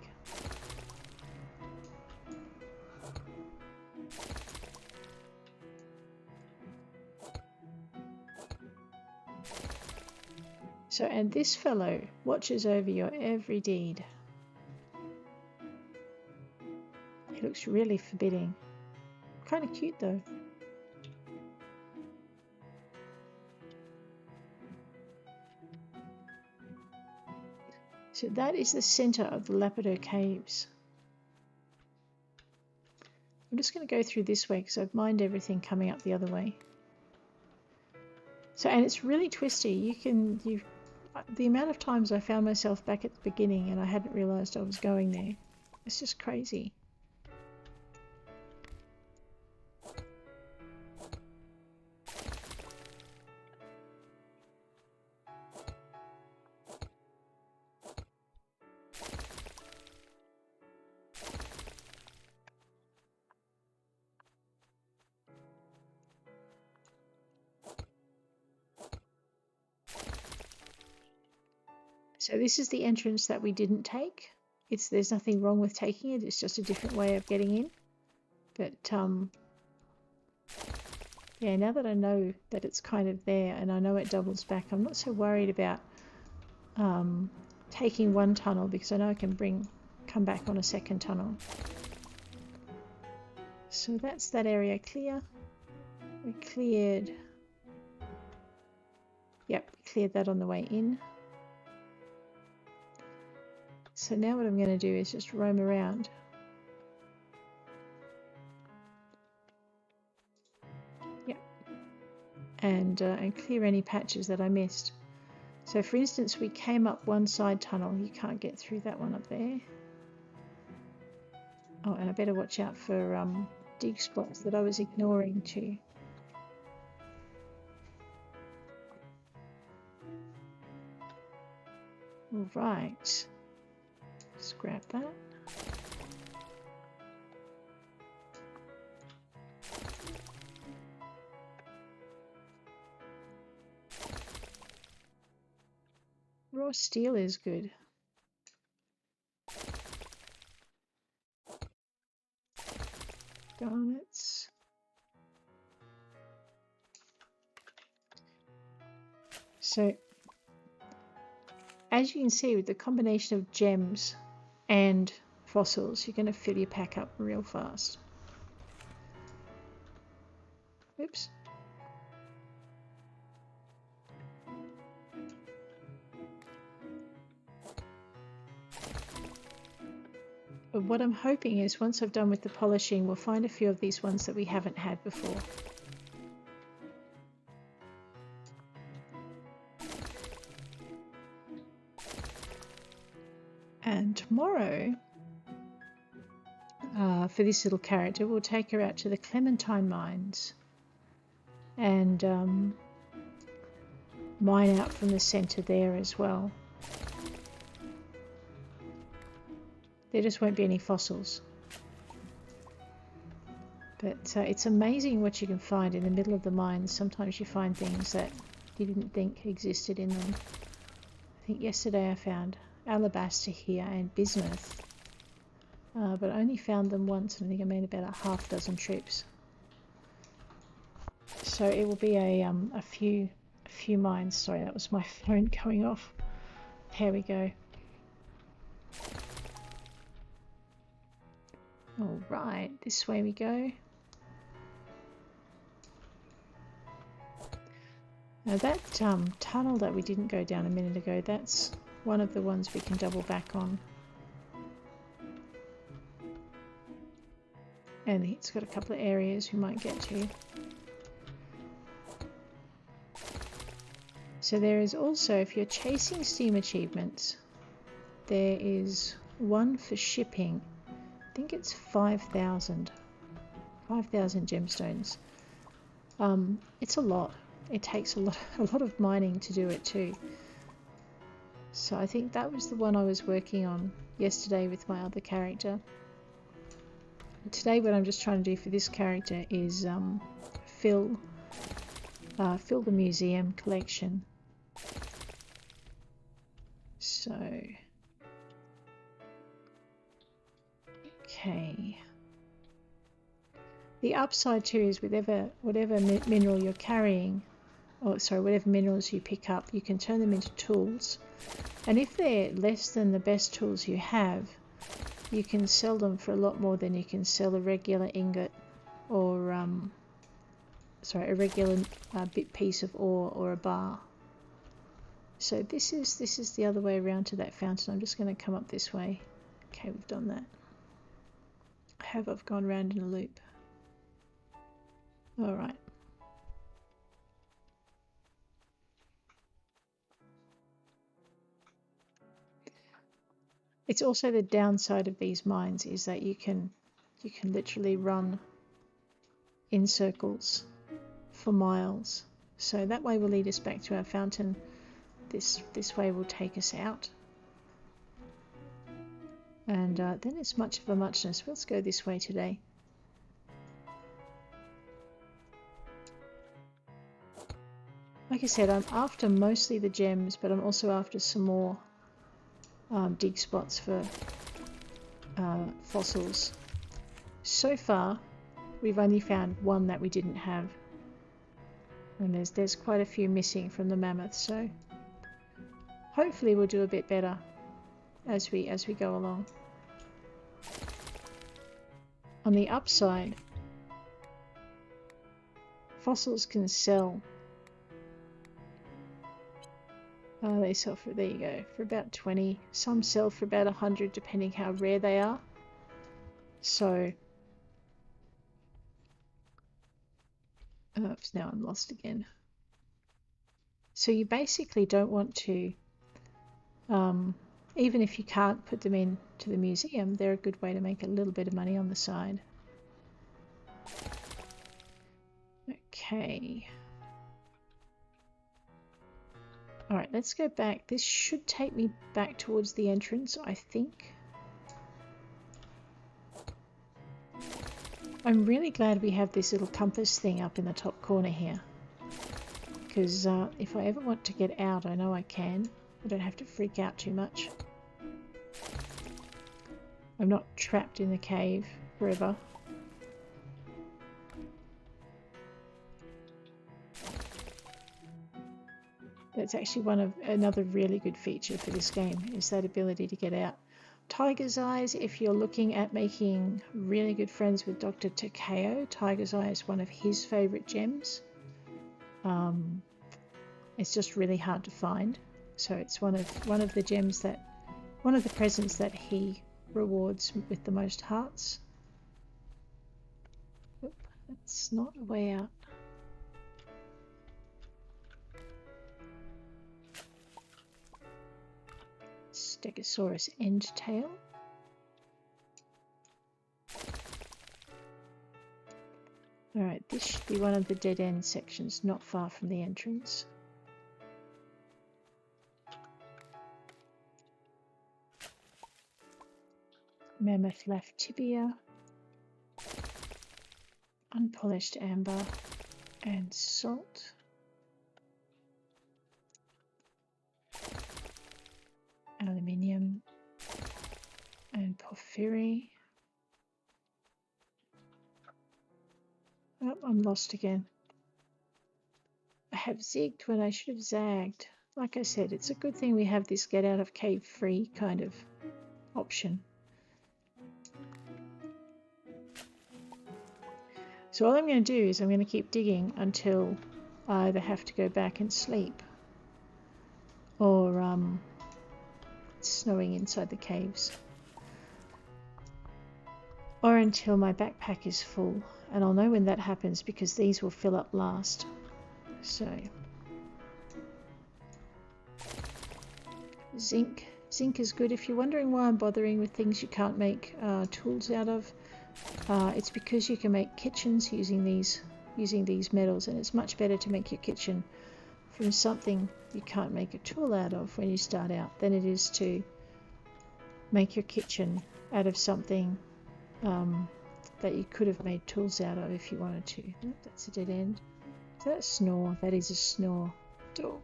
So, and this fellow watches over your every deed. He looks really forbidding. Kind of cute though. So that is the center of the Lapidot caves. I'm just going to go through this way because I've mined everything coming up the other way. So, and it's really twisty. The amount of times I found myself back at the beginning and I hadn't realized I was going there. It's just crazy. So this is the entrance that we didn't take. There's nothing wrong with taking it, it's just a different way of getting in. But yeah, now that I know that it's kind of there and I know it doubles back, I'm not so worried about taking one tunnel because I know I can come back on a second tunnel. So that's that area clear. We cleared, yep, cleared that on the way in. So now what I'm going to do is just roam around. Yep. And clear any patches that I missed. So for instance, we came up one side tunnel. You can't get through that one up there. Oh, and I better watch out for dig spots that I was ignoring too. All right. Just grab that. Raw steel is good. Garnets. So, as you can see, with the combination of gems and fossils, you're going to fill your pack up real fast. Oops. But what I'm hoping is once I've done with the polishing, we'll find a few of these ones that we haven't had before. And tomorrow, for this little character, we'll take her out to the Clementine mines and mine out from the center there as well. There just won't be any fossils. But it's amazing what you can find in the middle of the mines. Sometimes you find things that you didn't think existed in them. I think yesterday I found alabaster here and bismuth, but I only found them once, and I think I made about a half dozen trips. So it will be a few mines. Sorry, that was my phone going off. Here we go. All right, this way we go. Now that tunnel that we didn't go down a minute ago, that's one of the ones we can double back on. And it's got a couple of areas we might get to. So there is also, if you're chasing Steam achievements, there is one for shipping. I think it's 5,000 gemstones. It's a lot. It takes a lot of mining to do it too. So I think that was the one I was working on yesterday with my other character. Today what I'm just trying to do for this character is fill the museum collection. So, okay. The upside too is whatever mineral you're carrying, or sorry, whatever minerals you pick up, you can turn them into tools. And if they're less than the best tools you have, you can sell them for a lot more than you can sell a regular ingot or a regular piece of ore or a bar. So this is the other way around to that fountain. I'm just going to come up this way. Okay, we've done that. I've gone round in a loop. All right. It's also the downside of these mines is that you can literally run in circles for miles. So that way will lead us back to our fountain. This way will take us out. And then it's much of a muchness. Let's go this way today. Like I said, I'm after mostly the gems, but I'm also after some more dig spots for fossils. So far, we've only found one that we didn't have, and there's quite a few missing from the mammoth. So hopefully, we'll do a bit better as we go along. On the upside, fossils can sell. They sell for, there you go, for about 20. Some sell for about 100 depending how rare they are. So, oops, now I'm lost again. So you basically don't want to, even if you can't put them into the museum, they're a good way to make a little bit of money on the side. Okay. Alright, let's go back. This should take me back towards the entrance, I think. I'm really glad we have this little compass thing up in the top corner here. Because if I ever want to get out, I know I can. I don't have to freak out too much. I'm not trapped in the cave forever. That's actually another really good feature for this game, is that ability to get out. Tiger's Eyes, if you're looking at making really good friends with Dr. Takeo, Tiger's Eye is one of his favourite gems. It's just really hard to find. So it's one of the gems that, one of the presents that he rewards with the most hearts. Oop, that's not a way out. Stegosaurus endtail. Alright, this should be one of the dead end sections not far from the entrance. mammoth laugh tibia, unpolished amber and salt, aluminium and porphyry. Oh, I'm lost again. I have zigged when I should have zagged. Like I said, it's a good thing we have this get out of cave free kind of option. So all I'm going to do is I'm going to keep digging until I either have to go back and sleep or it's snowing inside the caves, or until my backpack is full, and I'll know when that happens because these will fill up last. So zinc is good. If you're wondering why I'm bothering with things you can't make tools out of, it's because you can make kitchens using these metals, and it's much better to make your kitchen from something you can't make a tool out of when you start out than it is to make your kitchen out of something that you could have made tools out of if you wanted to. Oh, that's a dead end. Is that a snore? That is a snore. Oh.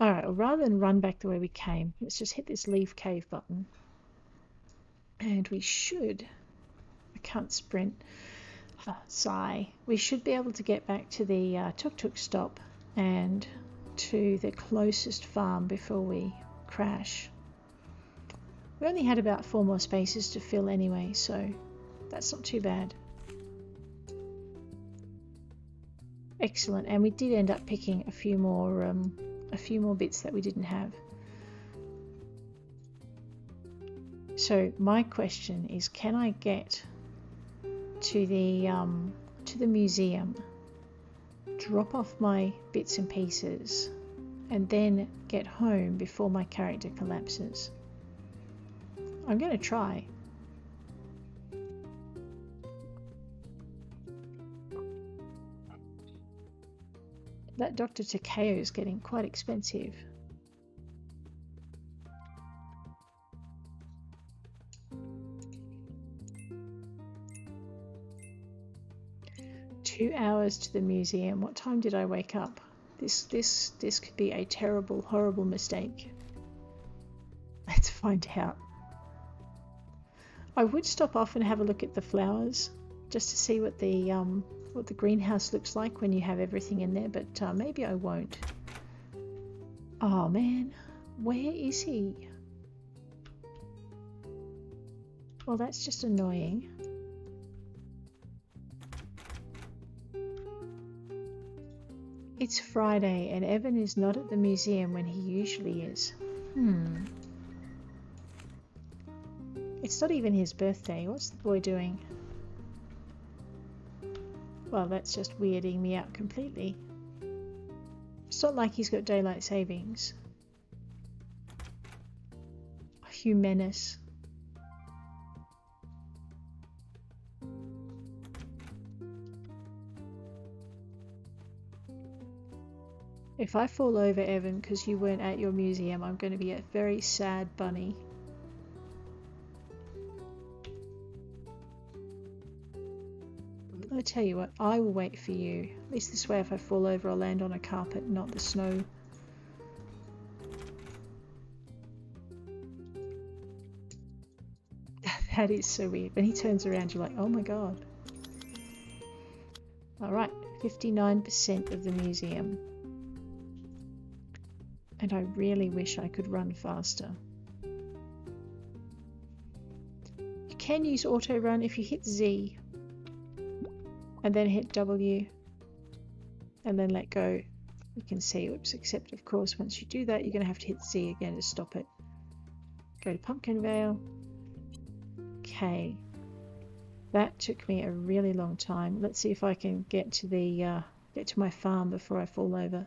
Alright, well, rather than run back the way we came, let's just hit this leave cave button. And we should... I can't sprint. Sigh. We should be able to get back to the tuk-tuk stop and to the closest farm before we crash. We only had about 4 more spaces to fill anyway, so that's not too bad. Excellent, and we did end up picking a few more bits that we didn't have. So my question is, can I get to the museum, drop off my bits and pieces, and then get home before my character collapses? I'm going to try. That Dr. Takeo is getting quite expensive. Two hours to the museum. What time did I wake up? This could be a terrible, horrible mistake. Let's find out. I would stop off and have a look at the flowers just to see what the greenhouse looks like when you have everything in there, but maybe I won't. Oh man, where is he? Well, that's just annoying. It's Friday and Evan is not at the museum when he usually is. It's not even his birthday. What's the boy doing? Well, that's just weirding me out completely. It's not like he's got daylight savings. Humanus. If I fall over, Evan, because you weren't at your museum, I'm going to be a very sad bunny. I tell you what, I will wait for you. At least this way, if I fall over, I'll land on a carpet, not the snow. That is so weird. When he turns around, you're like, oh my god. Alright, 59% of the museum. And I really wish I could run faster. You can use auto run if you hit Z and then hit W and then let go. You can see, oops, except of course once you do that you're going to have to hit Z again to stop it. Go to Pumpkinvale. Okay, that took me a really long time. Let's see if I can get to my farm before I fall over.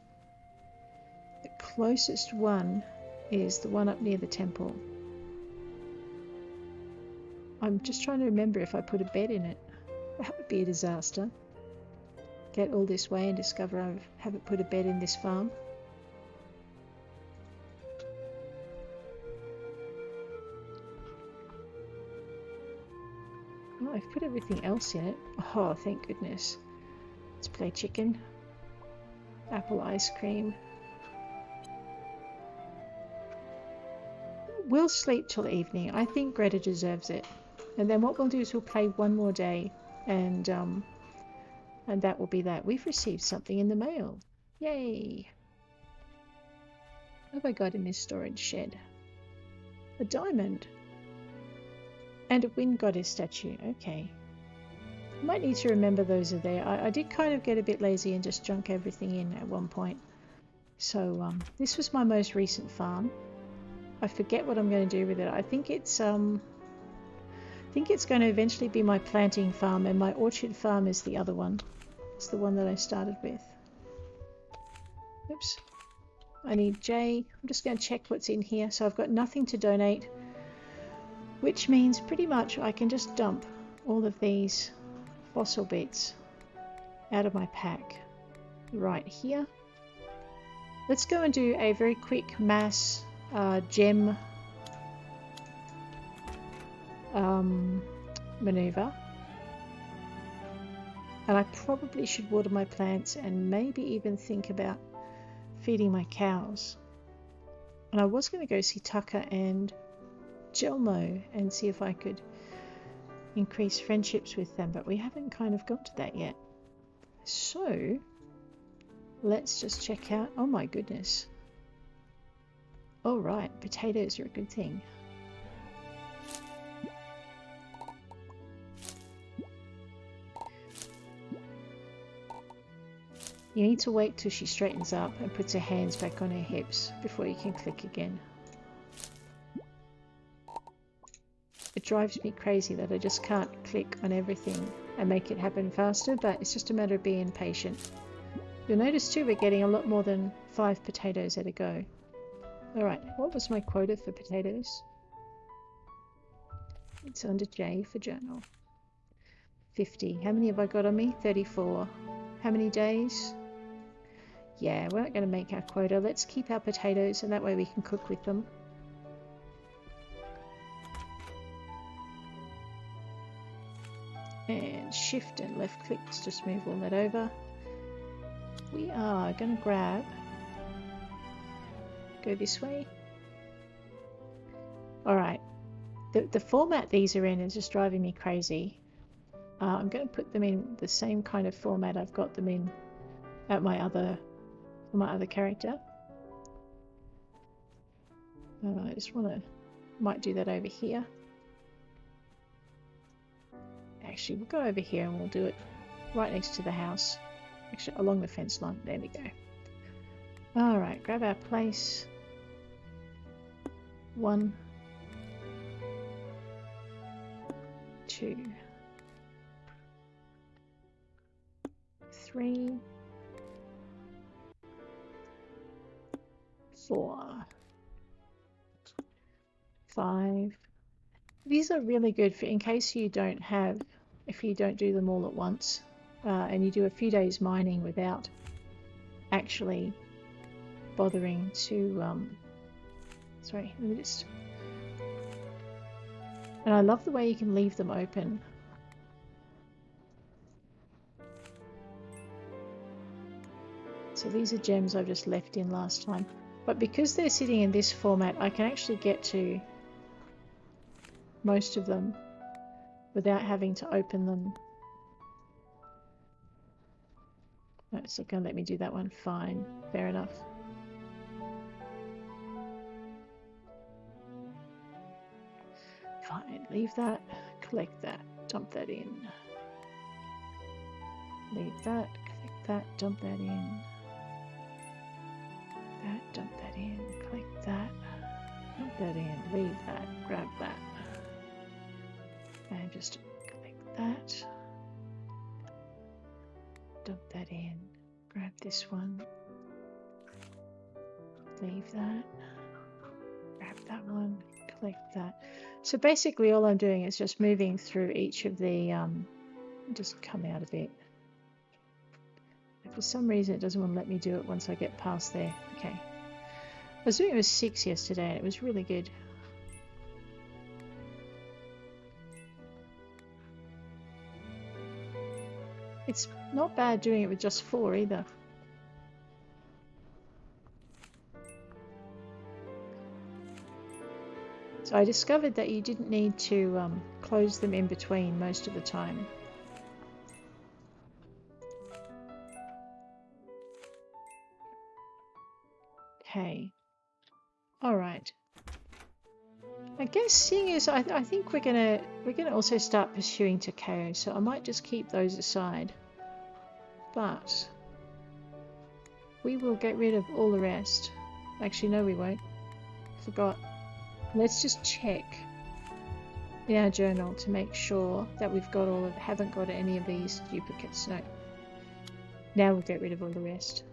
The closest one is the one up near the temple. I'm just trying to remember if I put a bed in it. That would be a disaster. Get all this way and discover I haven't put a bed in this farm. I've put everything else in it. Oh, thank goodness. Let's play chicken. Apple ice cream. We'll sleep till evening. I think Greta deserves it. And then what we'll do is we'll play one more day, and that will be that. We've received something in the mail. Yay! What have I got in this storage shed? A diamond. And a wind goddess statue. Okay. I might need to remember those are there. I did kind of get a bit lazy and just junk everything in at one point. So this was my most recent farm. I forget what I'm going to do with it. I think it's going to eventually be my planting farm, and my orchard farm is the other one. It's the one that I started with. Oops. I need J. I'm just going to check what's in here. So I've got nothing to donate, which means pretty much I can just dump all of these fossil bits out of my pack right here. Let's go and do a very quick mass gem maneuver. And I probably should water my plants and maybe even think about feeding my cows. And I was going to go see Tucker and Jelmo and see if I could increase friendships with them, but we haven't kind of got to that yet. So let's just check out. Oh my goodness. All right, potatoes are a good thing. You need to wait till she straightens up and puts her hands back on her hips before you can click again. It drives me crazy that I just can't click on everything and make it happen faster, but it's just a matter of being patient. You'll notice too we're getting a lot more than 5 potatoes at a go. Alright, what was my quota for potatoes? It's under J for journal. 50. How many have I got on me? 34. How many days? Yeah, we're not going to make our quota. Let's keep our potatoes and that way we can cook with them. And shift and left click to just move all that over. We are going to grab, go this way. Alright, the format these are in is just driving me crazy. I'm going to put them in the same kind of format I've got them in at my other character. I just might do that over here. Actually, we'll go over here and we'll do it right next to the house. Actually, along the fence line. There we go. Alright, grab our place. 1, 2, 3, 4, 5. These are really good for in case you don't have, if you don't do them all at once, and you do a few days mining without actually bothering to, sorry, let me just, and I love the way you can leave them open. So these are gems I've just left in last time. But because they're sitting in this format, I can actually get to most of them without having to open them. No, it's not going to let me do that one. Fine. Fair enough. Fine. Leave that. Collect that. Dump that in. Leave that. Collect that. Dump that in. That. Dump that in. Collect that. Dump that in. Leave that. Grab that. And just collect that. Dump that in. Grab this one. Leave that. Grab that one. Collect that. So basically all I'm doing is just moving through each of the, just come out a bit. For some reason it doesn't want to let me do it once I get past there. Okay. I was doing it with 6 yesterday and it was really good. It's not bad doing it with just 4 either. So I discovered that you didn't need to close them in between most of the time. Okay. Alright. I guess seeing as I think we're gonna also start pursuing Takeo, so I might just keep those aside. But we will get rid of all the rest. Actually, no, we won't. Forgot. Let's just check in our journal to make sure that we've got haven't got any of these duplicates. No. Now we'll get rid of all the rest.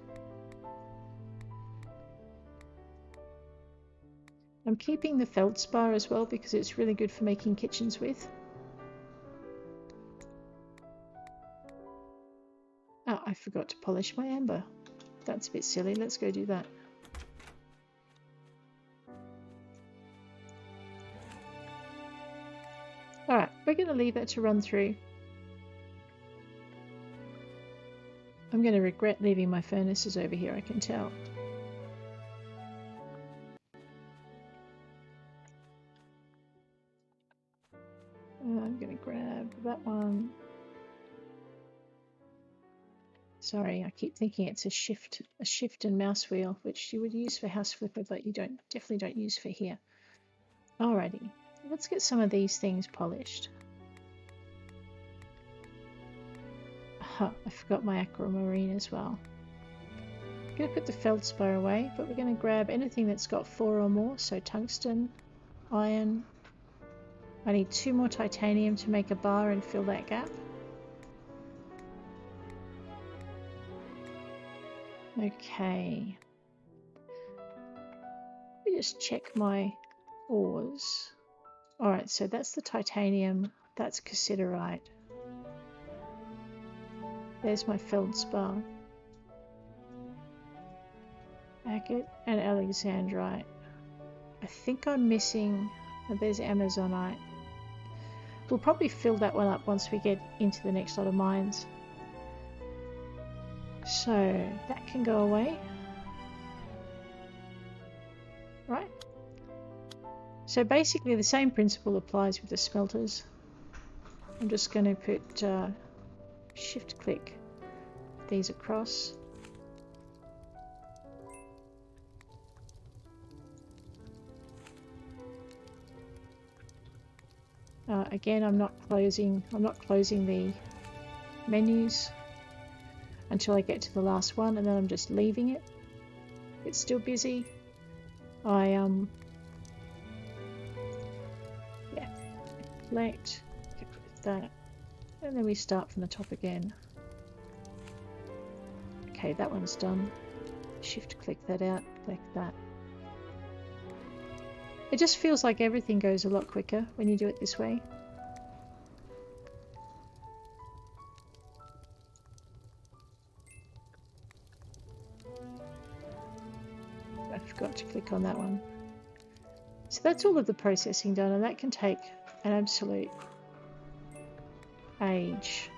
I'm keeping the feldspar as well because it's really good for making kitchens with. Oh, I forgot to polish my amber. That's a bit silly. Let's go do that. Alright, we're going to leave that to run through. I'm going to regret leaving my furnaces over here, I can tell. I'm going to grab that one. Sorry, I keep thinking it's a shift and mouse wheel, which you would use for House Flipper, but you definitely don't use for here. Alrighty, let's get some of these things polished. I forgot my aquamarine as well. I'm going to put the feldspar away, but we're going to grab anything that's got 4 or more, so tungsten, iron. I need 2 more titanium to make a bar and fill that gap. Okay. Let me just check my ores. Alright, so that's the titanium, that's cassiterite. There's my feldspar. Agate and alexandrite. I think I'm missing... Oh, there's amazonite. We'll probably fill that one up once we get into the next lot of mines. So that can go away. Right. So basically the same principle applies with the smelters. I'm just going to put shift click these across. Again, I'm not closing the menus until I get to the last one, and then I'm just leaving it. It's still busy. Yeah, collect, get rid of that, and then we start from the top again. Okay, that one's done. Shift click that out, click that. It just feels like everything goes a lot quicker when you do it this way. I forgot to click on that one. So that's all of the processing done, and that can take an absolute age.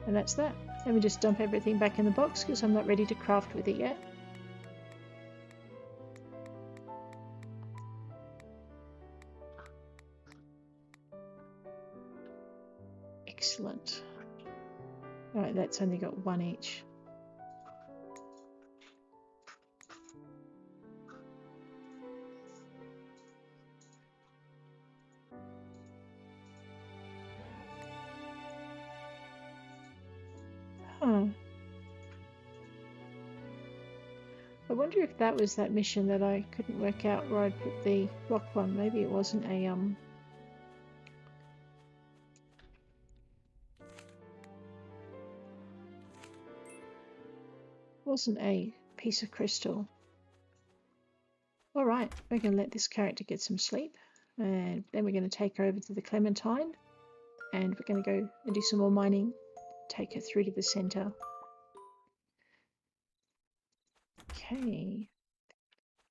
And that's that. Let me just dump everything back in the box because I'm not ready to craft with it yet. Excellent. Alright, that's only got 1 each. I wonder if that was that mission that I couldn't work out where I'd put the rock one. Maybe it wasn't a piece of crystal. Alright, we're going to let this character get some sleep, and then we're going to take her over to the Clementine, and we're going to go and do some more mining, take her through to the center. Okay,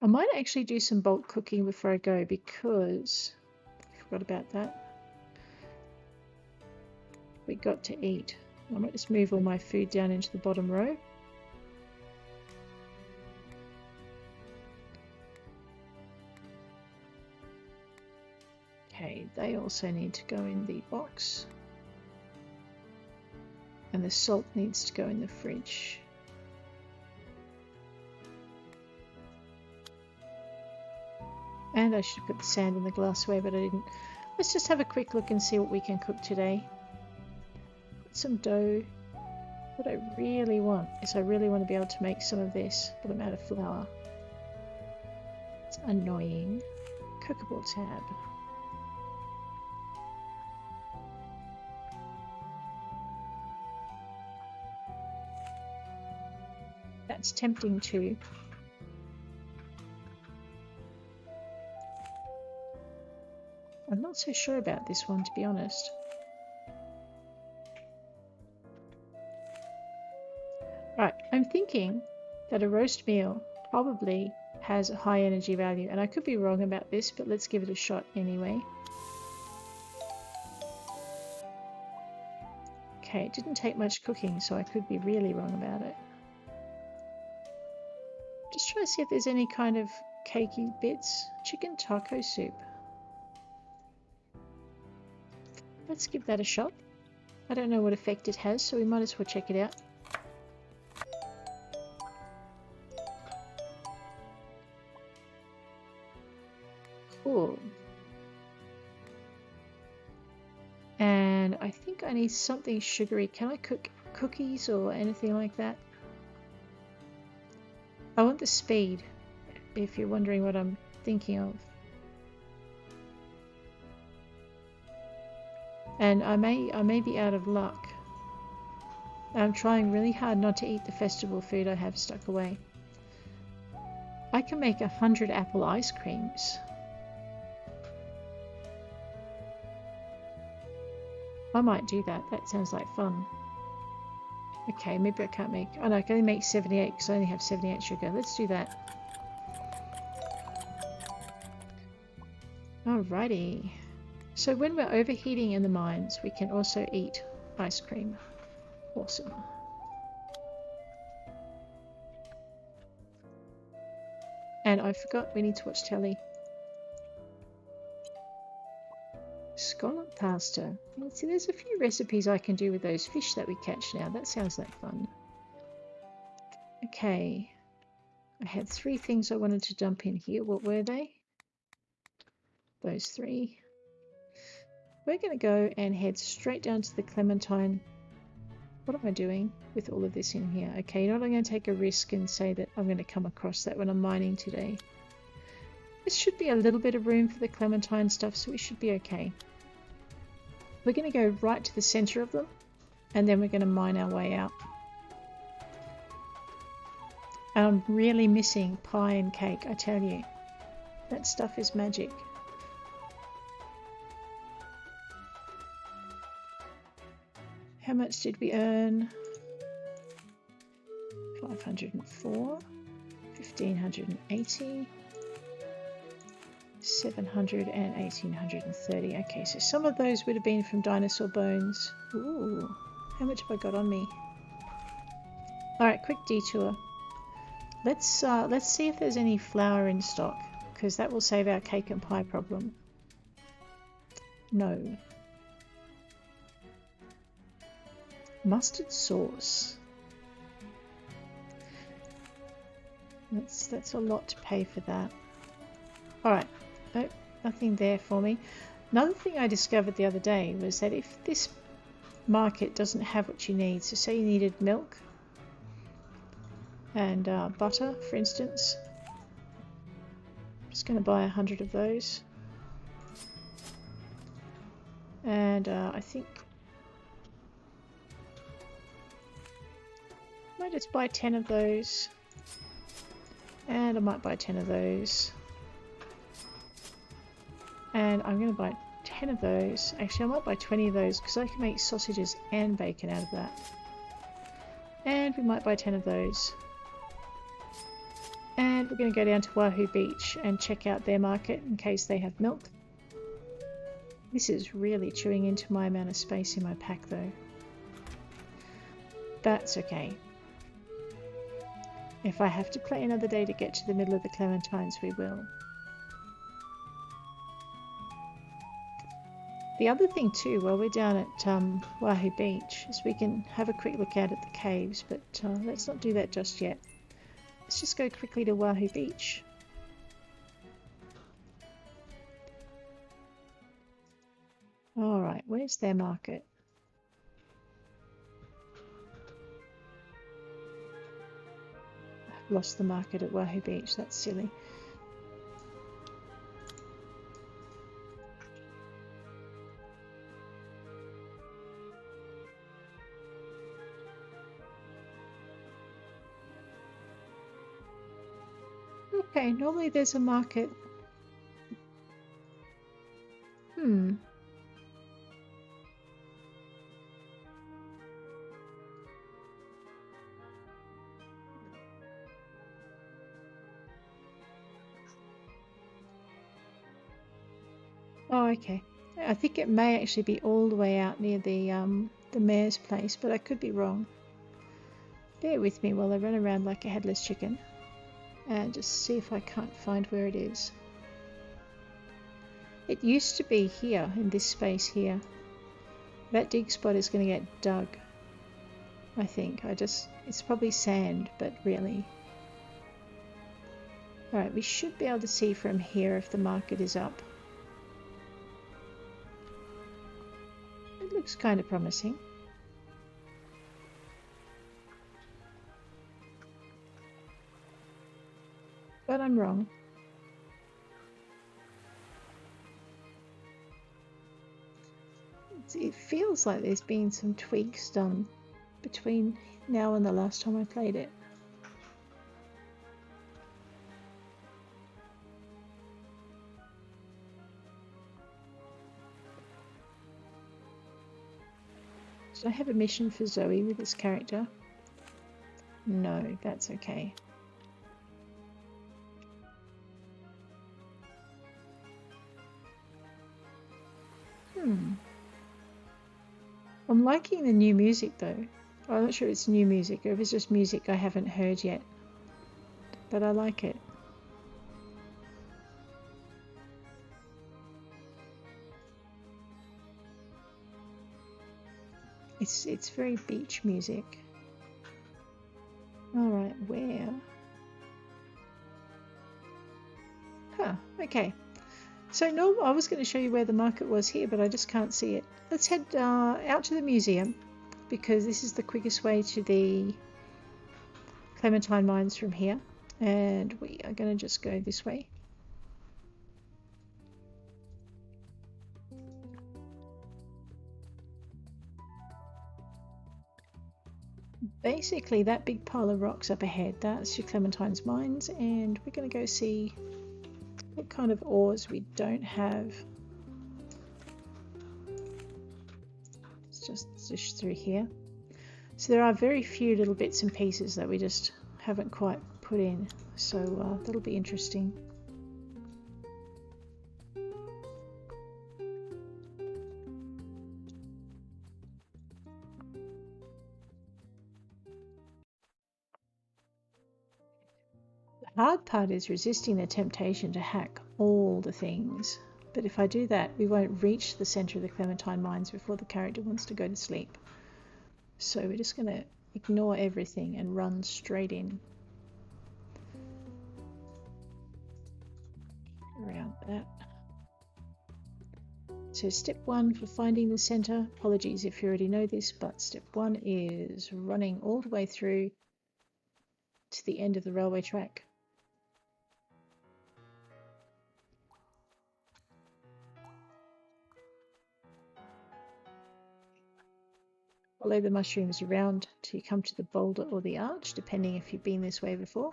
I might actually do some bulk cooking before I go because I forgot about that. We got to eat. I might just move all my food down into the bottom row. Okay, they also need to go in the box. And the salt needs to go in the fridge. And I should put the sand in the glassware, but I didn't. Let's just have a quick look and see what we can cook today. Put some dough. What I really want is I really want to be able to make some of this, but I'm out of flour. It's annoying. Cookable tab. That's tempting too. I'm not so sure about this one, to be honest. Right, I'm thinking that a roast meal probably has a high energy value, and I could be wrong about this, but let's give it a shot anyway. Okay, it didn't take much cooking, so I could be really wrong about it. Just trying to see if there's any kind of cakey bits. Chicken taco soup. Let's give that a shot. I don't know what effect it has, so we might as well check it out. Cool. And I think I need something sugary. Can I cook cookies or anything like that? I want the speed, if you're wondering what I'm thinking of. And I may be out of luck. I'm trying really hard not to eat the festival food I have stuck away. I can make 100 apple ice creams. I might do that. That sounds like fun. Okay, maybe I can't make... Oh no, I can only make 78 because I only have 78 sugar. Let's do that. Alrighty. So when we're overheating in the mines, we can also eat ice cream. Awesome. And I forgot we need to watch telly. Scallop pasta. Let's see, there's a few recipes I can do with those fish that we catch now. That sounds like fun. Okay. I had 3 things I wanted to dump in here. What were they? Those 3. We're going to go and head straight down to the Clementine. What am I doing with all of this in here? Okay, you know what? I'm going to take a risk and say that I'm going to come across that when I'm mining today. This should be a little bit of room for the Clementine stuff, so we should be okay. We're going to go right to the center of them, and then we're going to mine our way out. And I'm really missing pie and cake, I tell you. That stuff is magic. How much did we earn? 504, 1580, 700 and 1830. Okay, so some of those would have been from dinosaur bones. Ooh, how much have I got on me? Alright, quick detour. Let's see if there's any flour in stock, because that will save our cake and pie problem. No. Mustard sauce. That's a lot to pay for that. Alright, oh, nothing there for me. Another thing I discovered the other day was that if this market doesn't have what you need, so say you needed milk and butter, for instance, I'm just going to buy 100 of those. And I think I might just buy 10 of those, and I might buy 10 of those, and I'm going to buy 10 of those. Actually, I might buy 20 of those because I can make sausages and bacon out of that. And we might buy 10 of those. And we're going to go down to Wahoo Beach and check out their market in case they have milk. This is really chewing into my amount of space in my pack though. That's okay. If I have to play another day to get to the middle of the Clementines, we will. The other thing too, while we're down at Wahoo Beach, is we can have a quick look out at the caves, but let's not do that just yet. Let's just go quickly to Wahoo Beach. Alright, where's their market? I've lost the market at Wahoo Beach, that's silly. Okay, normally there's a market. Oh, okay. I think it may actually be all the way out near the mayor's place, but I could be wrong. Bear with me while I run around like a headless chicken and just see if I can't find where it is. It used to be here, in this space here. That dig spot is going to get dug, I think. It's probably sand, but really. Alright, we should be able to see from here if the market is up. It looks kind of promising. But I'm wrong. It feels like there's been some tweaks done between now and the last time I played it. So I have a mission for Zoe with this character. No, that's okay. I'm liking the new music though. I'm not sure it's new music or if it's just music I haven't heard yet. But I like it. It's very beach music. Alright, where? Huh, okay. So no, I was going to show you where the market was here, but I just can't see it. Let's head out to the museum, because this is the quickest way to the Clementine mines from here. And we are going to just go this way. Basically, that big pile of rocks up ahead, that's your Clementine's mines, and we're going to go see what kind of ores we don't have. Let's just zish through here. So there are very few little bits and pieces that we just haven't quite put in, so that'll be interesting. The hard part is resisting the temptation to hack all the things, but if I do that, we won't reach the center of the Clementine mines before the character wants to go to sleep. So we're just going to ignore everything and run straight in. Around that. So step 1 for finding the center, apologies if you already know this, but step 1 is running all the way through to the end of the railway track. Follow the mushrooms around till you come to the boulder or the arch, depending if you've been this way before.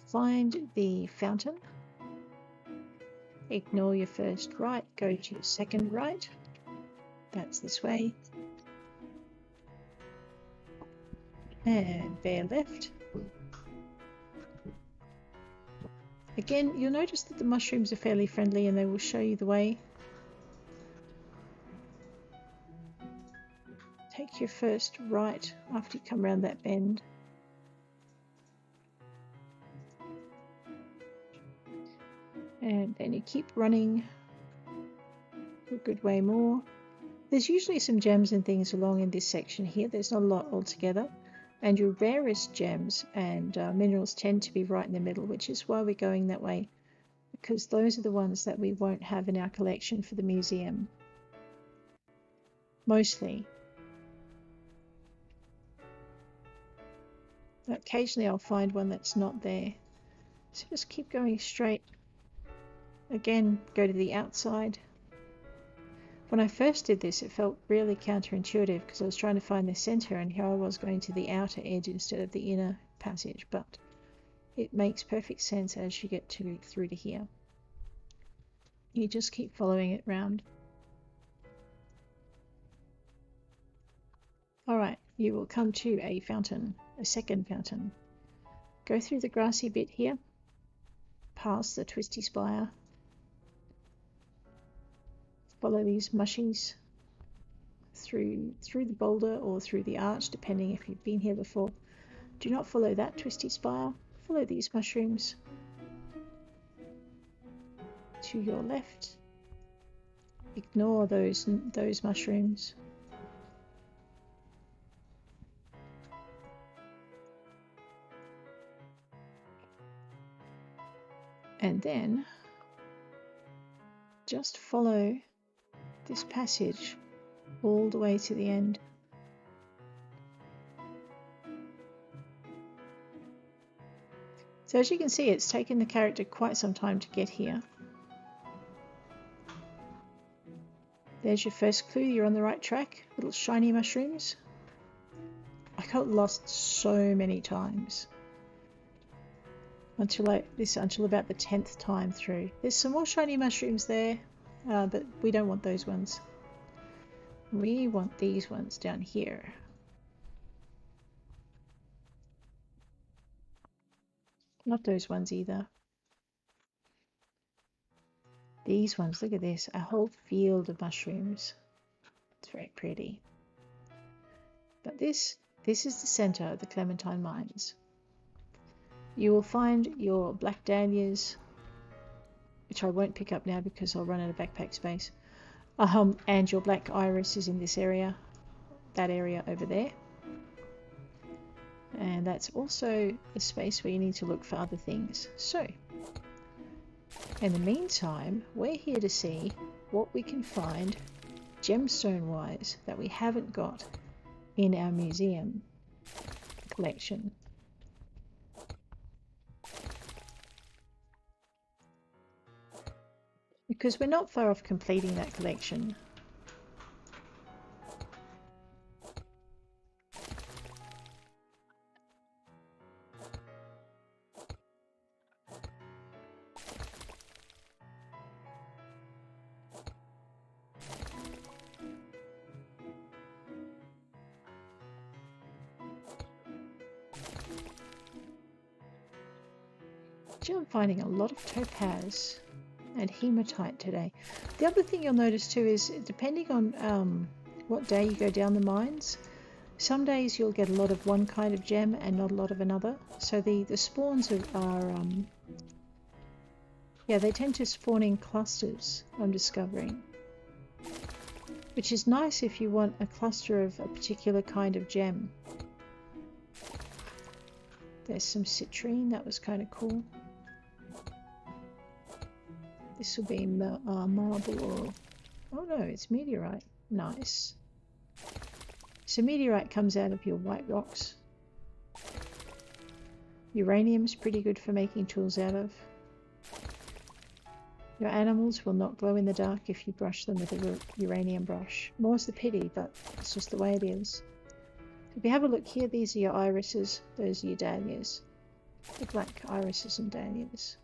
Find the fountain. Ignore your first right, go to your second right. That's this way. And bear left. Again, you'll notice that the mushrooms are fairly friendly and they will show you the way. Take your first right after you come around that bend. And then you keep running for a good way more. There's usually some gems and things along in this section here. There's not a lot altogether. And your rarest gems and minerals tend to be right in the middle, which is why we're going that way, because those are the ones that we won't have in our collection for the museum. Mostly. Occasionally I'll find one that's not there. So just keep going straight. Again, go to the outside. When I first did this, it felt really counterintuitive because I was trying to find the center and here I was going to the outer edge instead of the inner passage, but it makes perfect sense as you get through to here. You just keep following it round. Alright, you will come to a fountain, a second fountain. Go through the grassy bit here, past the twisty spire. Follow these mushies through the boulder or through the arch, depending if you've been here before. Do not follow that twisty spire. Follow these mushrooms to your left. Ignore those mushrooms. And then just follow this passage all the way to the end. So as you can see, it's taken the character quite some time to get here. There's your first clue, you're on the right track. Little shiny mushrooms. I got lost so many times. Until about the 10th time through. There's some more shiny mushrooms there, but we don't want those ones. We want these ones down here. Not those ones either. These ones, look at this, a whole field of mushrooms. It's very pretty. But this is the center of the Clementine mines. You will find your black dahlias, which I won't pick up now because I'll run out of backpack space. And your black iris is in this area, that area over there. And that's also a space where you need to look for other things. So, in the meantime, we're here to see what we can find gemstone-wise that we haven't got in our museum collection. Because we're not far off completing that collection. I'm finding a lot of topaz and hematite today. The other thing you'll notice too is, depending on what day you go down the mines, some days you'll get a lot of one kind of gem and not a lot of another. So the spawns yeah, they tend to spawn in clusters, I'm discovering. Which is nice if you want a cluster of a particular kind of gem. There's some citrine, that was kind of cool. This will be marble or... oh no, it's meteorite. Nice. So meteorite comes out of your white rocks. Uranium's pretty good for making tools out of. Your animals will not glow in the dark if you brush them with a uranium brush. More's the pity, but it's just the way it is. If you have a look here, these are your irises, those are your dahlias. The black irises and dahlias.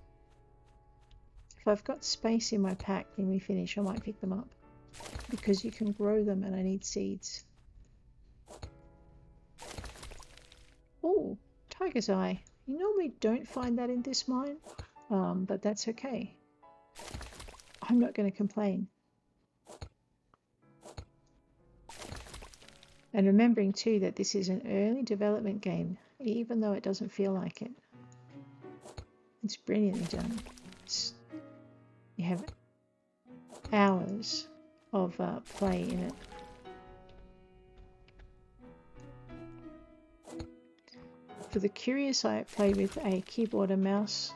If I've got space in my pack when we finish, I might pick them up. Because you can grow them and I need seeds. Oh, tiger's eye. You normally don't find that in this mine, but that's okay. I'm not going to complain. And remembering too that this is an early development game, even though it doesn't feel like it. It's brilliantly done. You have hours of play in it. For the curious, I play with a keyboard and mouse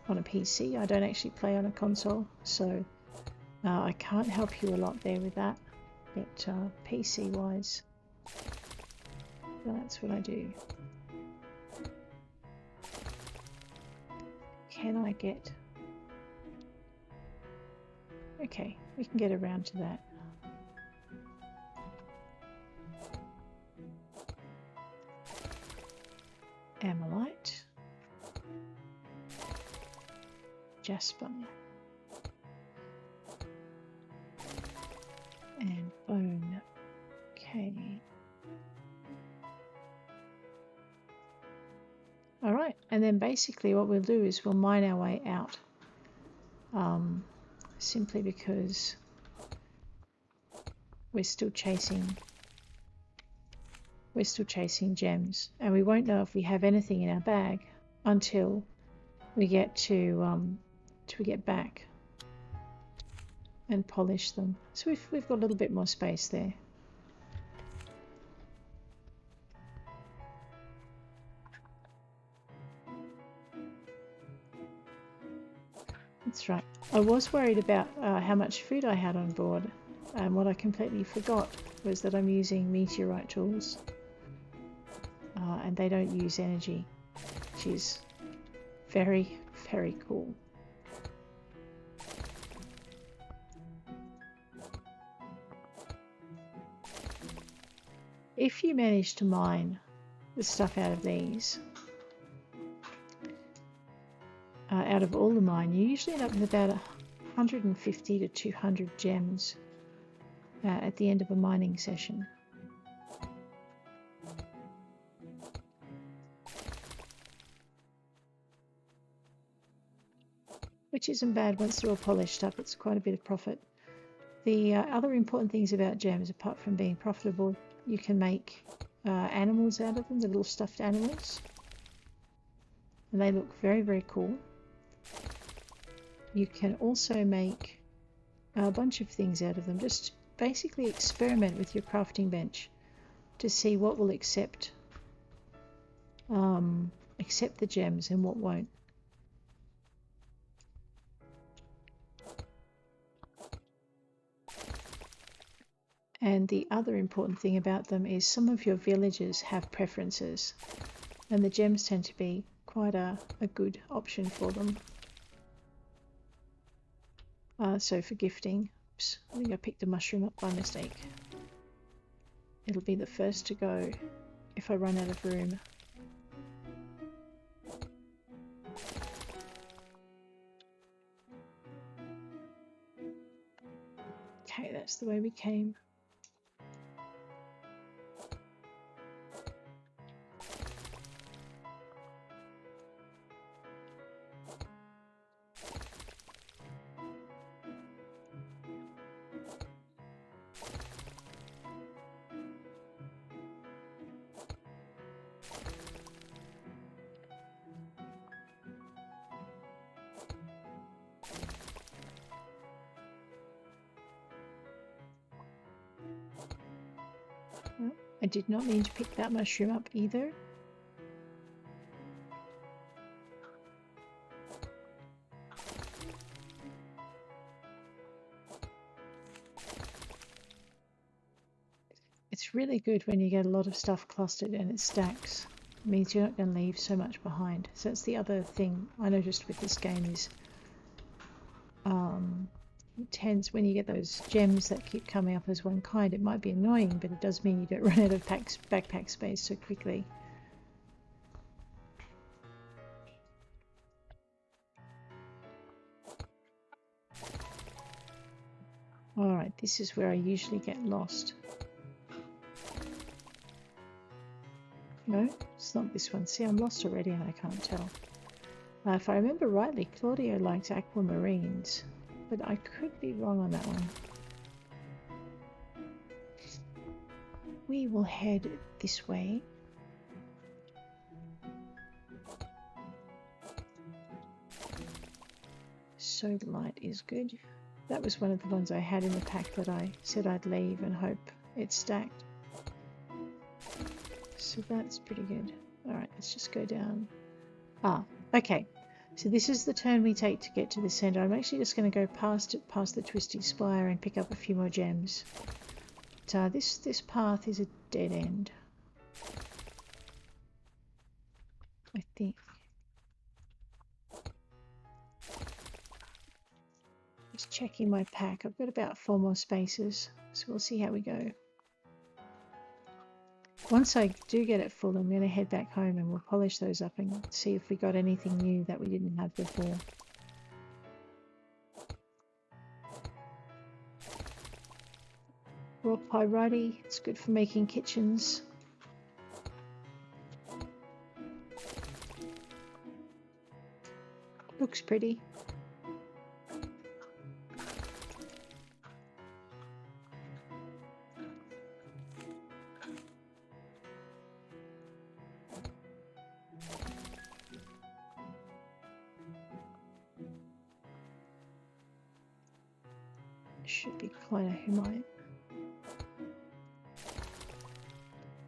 on a PC. I don't actually play on a console, so I can't help you a lot there with that. But PC wise, that's what I do. Can I get... Okay, we can get around to that. Ammolite. Jasper. And bone. Okay. Alright, and then basically what we'll do is we'll mine our way out. Simply because we're still chasing gems, and we won't know if we have anything in our bag until we get to we get back and polish them. So we've got a little bit more space there. That's right. I was worried about how much food I had on board, and what I completely forgot was that I'm using meteorite tools, and they don't use energy, which is very, very cool. If you manage to mine the stuff out of these, out of all the mine, you usually end up with about 150 to 200 gems at the end of a mining session. Which isn't bad once they're all polished up. It's quite a bit of profit. The other important things about gems, apart from being profitable, you can make animals out of them, the little stuffed animals. And they look very, very cool. You can also make a bunch of things out of them. Just basically experiment with your crafting bench to see what will accept the gems and what won't. And the other important thing about them is some of your villages have preferences, and the gems tend to be quite a good option for them. So for gifting, oops, I think I picked a mushroom up by mistake. It'll be the first to go if I run out of room. Okay, that's the way we came. I did not mean to pick that mushroom up either. It's really good when you get a lot of stuff clustered and it stacks. It means you're not going to leave so much behind. So that's the other thing I noticed with this game is it tends, when you get those gems that keep coming up as one kind, it might be annoying, but it does mean you don't run out of backpack space so quickly. Alright, this is where I usually get lost. No, it's not this one. See, I'm lost already and I can't tell. If I remember rightly, Claudio likes aquamarines, but I could be wrong on that one. We will head this way. So the light is good. That was one of the ones I had in the pack that I said I'd leave and hope it stacked. So that's pretty good. Alright, let's just go down. Ah, okay. So this is the turn we take to get to the centre. I'm actually just going to go past it, past the twisty spire and pick up a few more gems. But, this path is a dead end. I think. Just checking my pack. I've got about 4 more spaces, so we'll see how we go. Once I do get it full, I'm going to head back home and we'll polish those up and see if we got anything new that we didn't have before. Raw pyrite, it's good for making kitchens. Looks pretty. Should be quite a humite.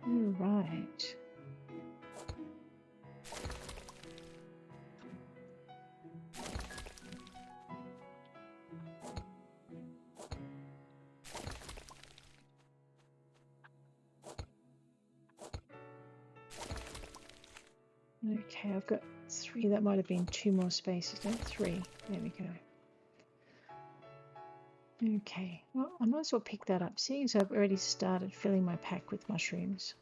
Alright. Okay, I've got 3. That might have been 2 more spaces. No, 3. There we go. Okay, well, I might as well pick that up, seeing as I've already started filling my pack with mushrooms.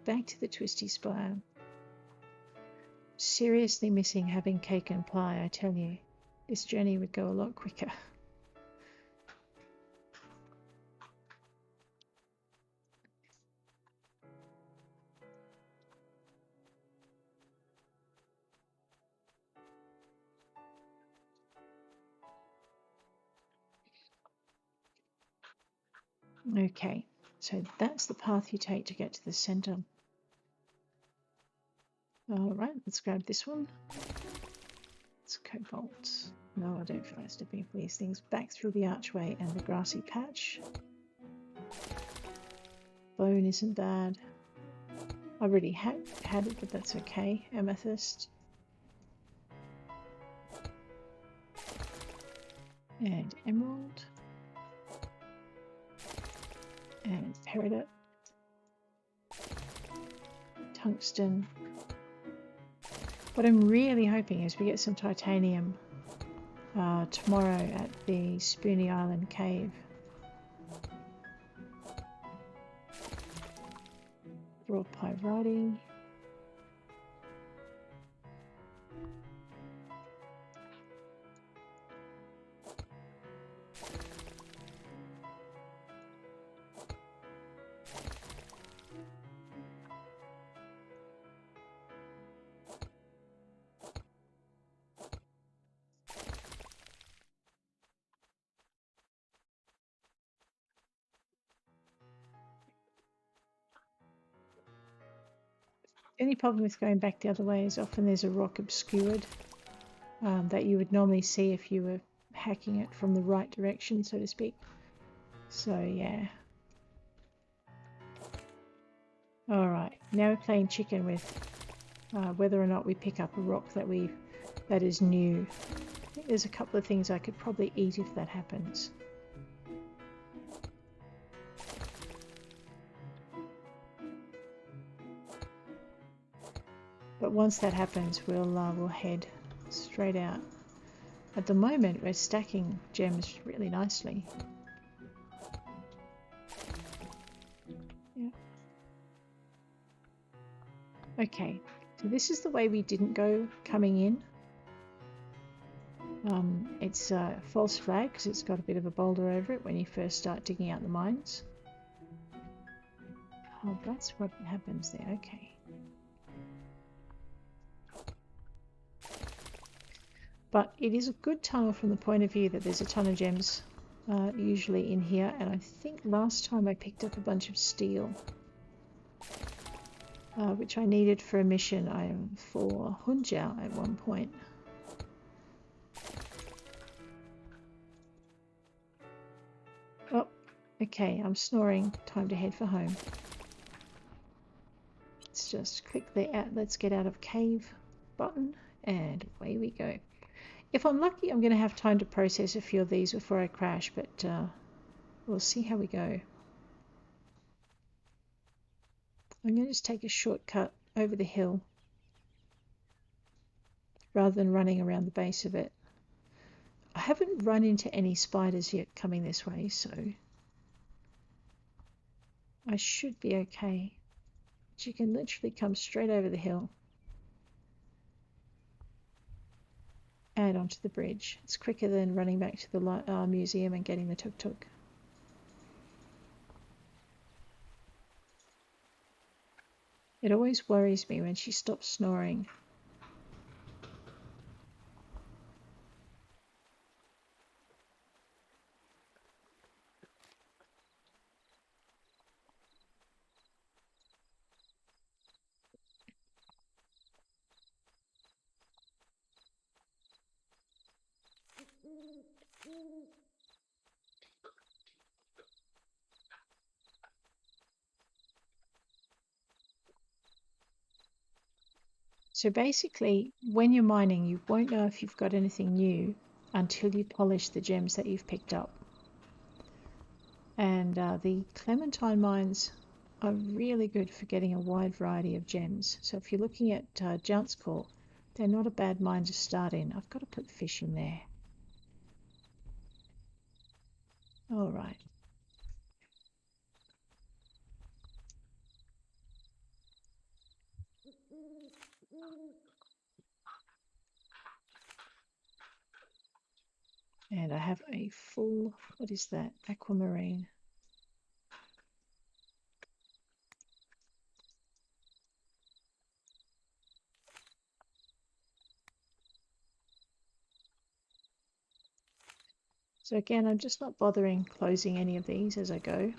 Back to the twisty spire. Seriously missing having cake and pie, I tell you. This journey would go a lot quicker. Okay, so that's the path you take to get to the centre. Alright, let's grab this one. It's cobalt. No, I don't feel like stepping for these things. Back through the archway and the grassy patch. Bone isn't bad. I already had it, but that's okay. Amethyst. And emerald. And peridot. Tungsten. What I'm really hoping is we get some titanium tomorrow at the Spoonie Island cave. Raw pyrite. The only problem with going back the other way is often there's a rock obscured that you would normally see if you were hacking it from the right direction, so to speak. So yeah. Alright, now we're playing chicken with whether or not we pick up a rock that is new. I think there's a couple of things I could probably eat if that happens. But once that happens, we'll head straight out. At the moment, we're stacking gems really nicely. Yeah. Okay, so this is the way we didn't go coming in. It's a false flag because it's got a bit of a boulder over it when you first start digging out the mines. Oh, that's what happens there. Okay. But it is a good tunnel from the point of view that there's a ton of gems usually in here. And I think last time I picked up a bunch of steel, which I needed for a mission for Hunjiao at one point. Oh, okay, I'm snoring. Time to head for home. Let's just click the let's get out of cave button and away we go. If I'm lucky, I'm going to have time to process a few of these before I crash, but we'll see how we go. I'm going to just take a shortcut over the hill rather than running around the base of it. I haven't run into any spiders yet coming this way, so I should be okay. But you can literally come straight over the hill and onto the bridge. It's quicker than running back to the museum and getting the tuk-tuk. It always worries me when she stops snoring. So basically, when you're mining, you won't know if you've got anything new until you polish the gems that you've picked up. And the Clementine mines are really good for getting a wide variety of gems. So if you're looking at Jount's they're not a bad mine to start in. I've got to put fish in there. All right. And I have a full, what is that? Aquamarine. So again, I'm just not bothering closing any of these as I go.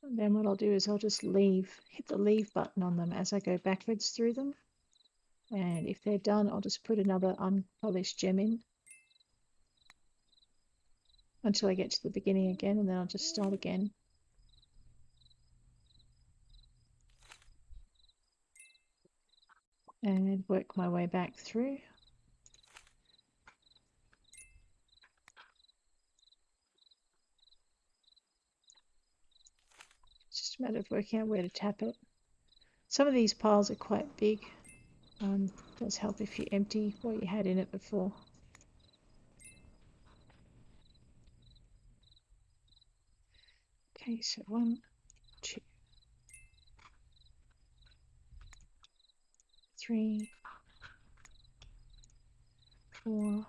And then what I'll do is I'll just hit the leave button on them as I go backwards through them. And if they're done, I'll just put another unpolished gem in until I get to the beginning again, and then I'll just start again. And work my way back through. It's just a matter of working out where to tap it. Some of these piles are quite big. It does help if you empty what you had in it before. Okay, so 1, 2, 3, 4.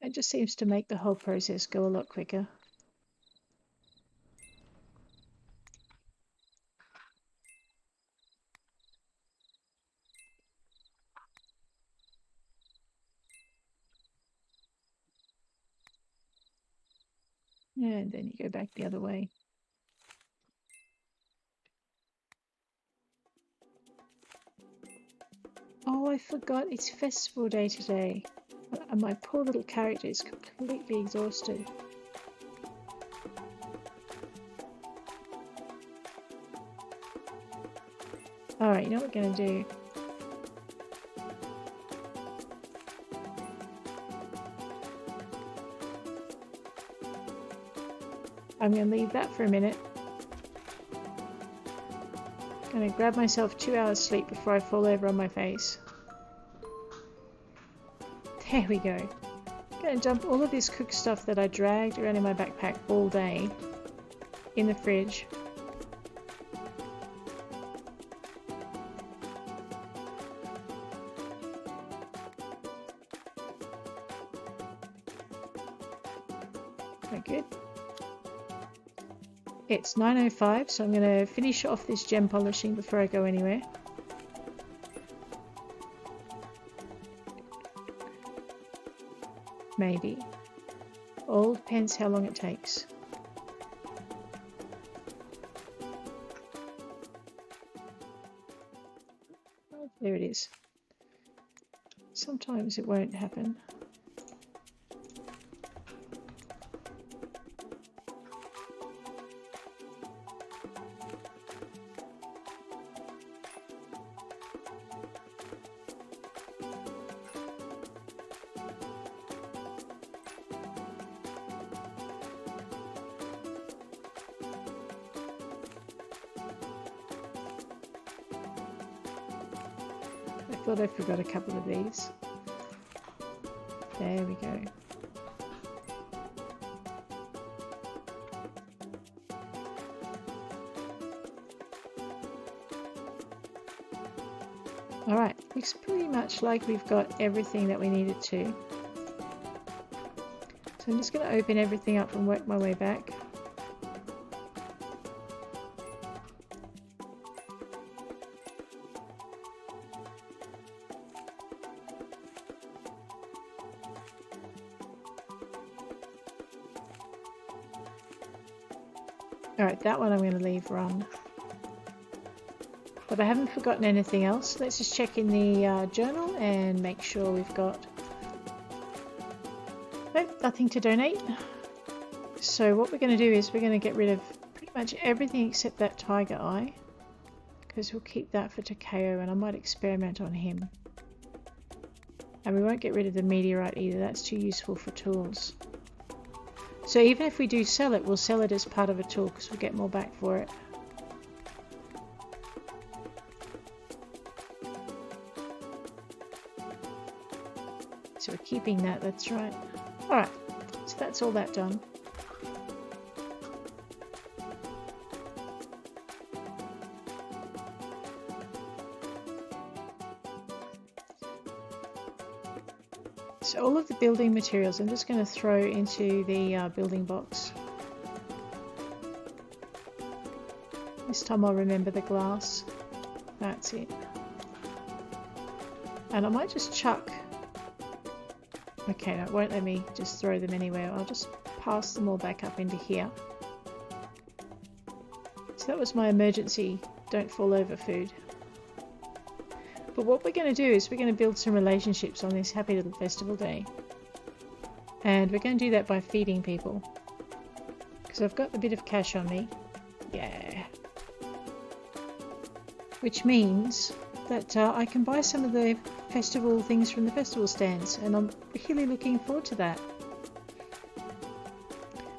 It just seems to make the whole process go a lot quicker. And then you go back the other way. Oh, I forgot it's festival day today. And my poor little character is completely exhausted. Alright, you know what we're going to do? I'm going to leave that for a minute. I'm going to grab myself 2 hours sleep before I fall over on my face. There we go. I'm going to dump all of this cooked stuff that I dragged around in my backpack all day in the fridge. Good. It's 9:05, so I'm going to finish off this gem polishing before I go anywhere. Maybe. All depends how long it takes. Oh, there it is. Sometimes it won't happen. I thought I forgot a couple of these. There we go. Alright, looks pretty much like we've got everything that we needed to. So I'm just going to open everything up and work my way back. Alright, that one I'm going to leave run. But I haven't forgotten anything else. Let's just check in the journal and make sure we've got... Nope, nothing to donate. So what we're going to do is we're going to get rid of pretty much everything except that tiger eye. Because we'll keep that for Takeo and I might experiment on him. And we won't get rid of the meteorite either. That's too useful for tools. So even if we do sell it, we'll sell it as part of a tool because we'll get more back for it. So we're keeping that, that's right. Alright, so that's all that done. So all of the building materials I'm just going to throw into the building box. This time I'll remember the glass. That's it. And I might just chuck... Okay, no, it won't let me just throw them anywhere. I'll just pass them all back up into here. So that was my emergency don't fall over food. But what we're going to do is we're going to build some relationships on this happy little festival day. And we're going to do that by feeding people. Because I've got a bit of cash on me. Yeah. Which means that I can buy some of the festival things from the festival stands. And I'm really looking forward to that.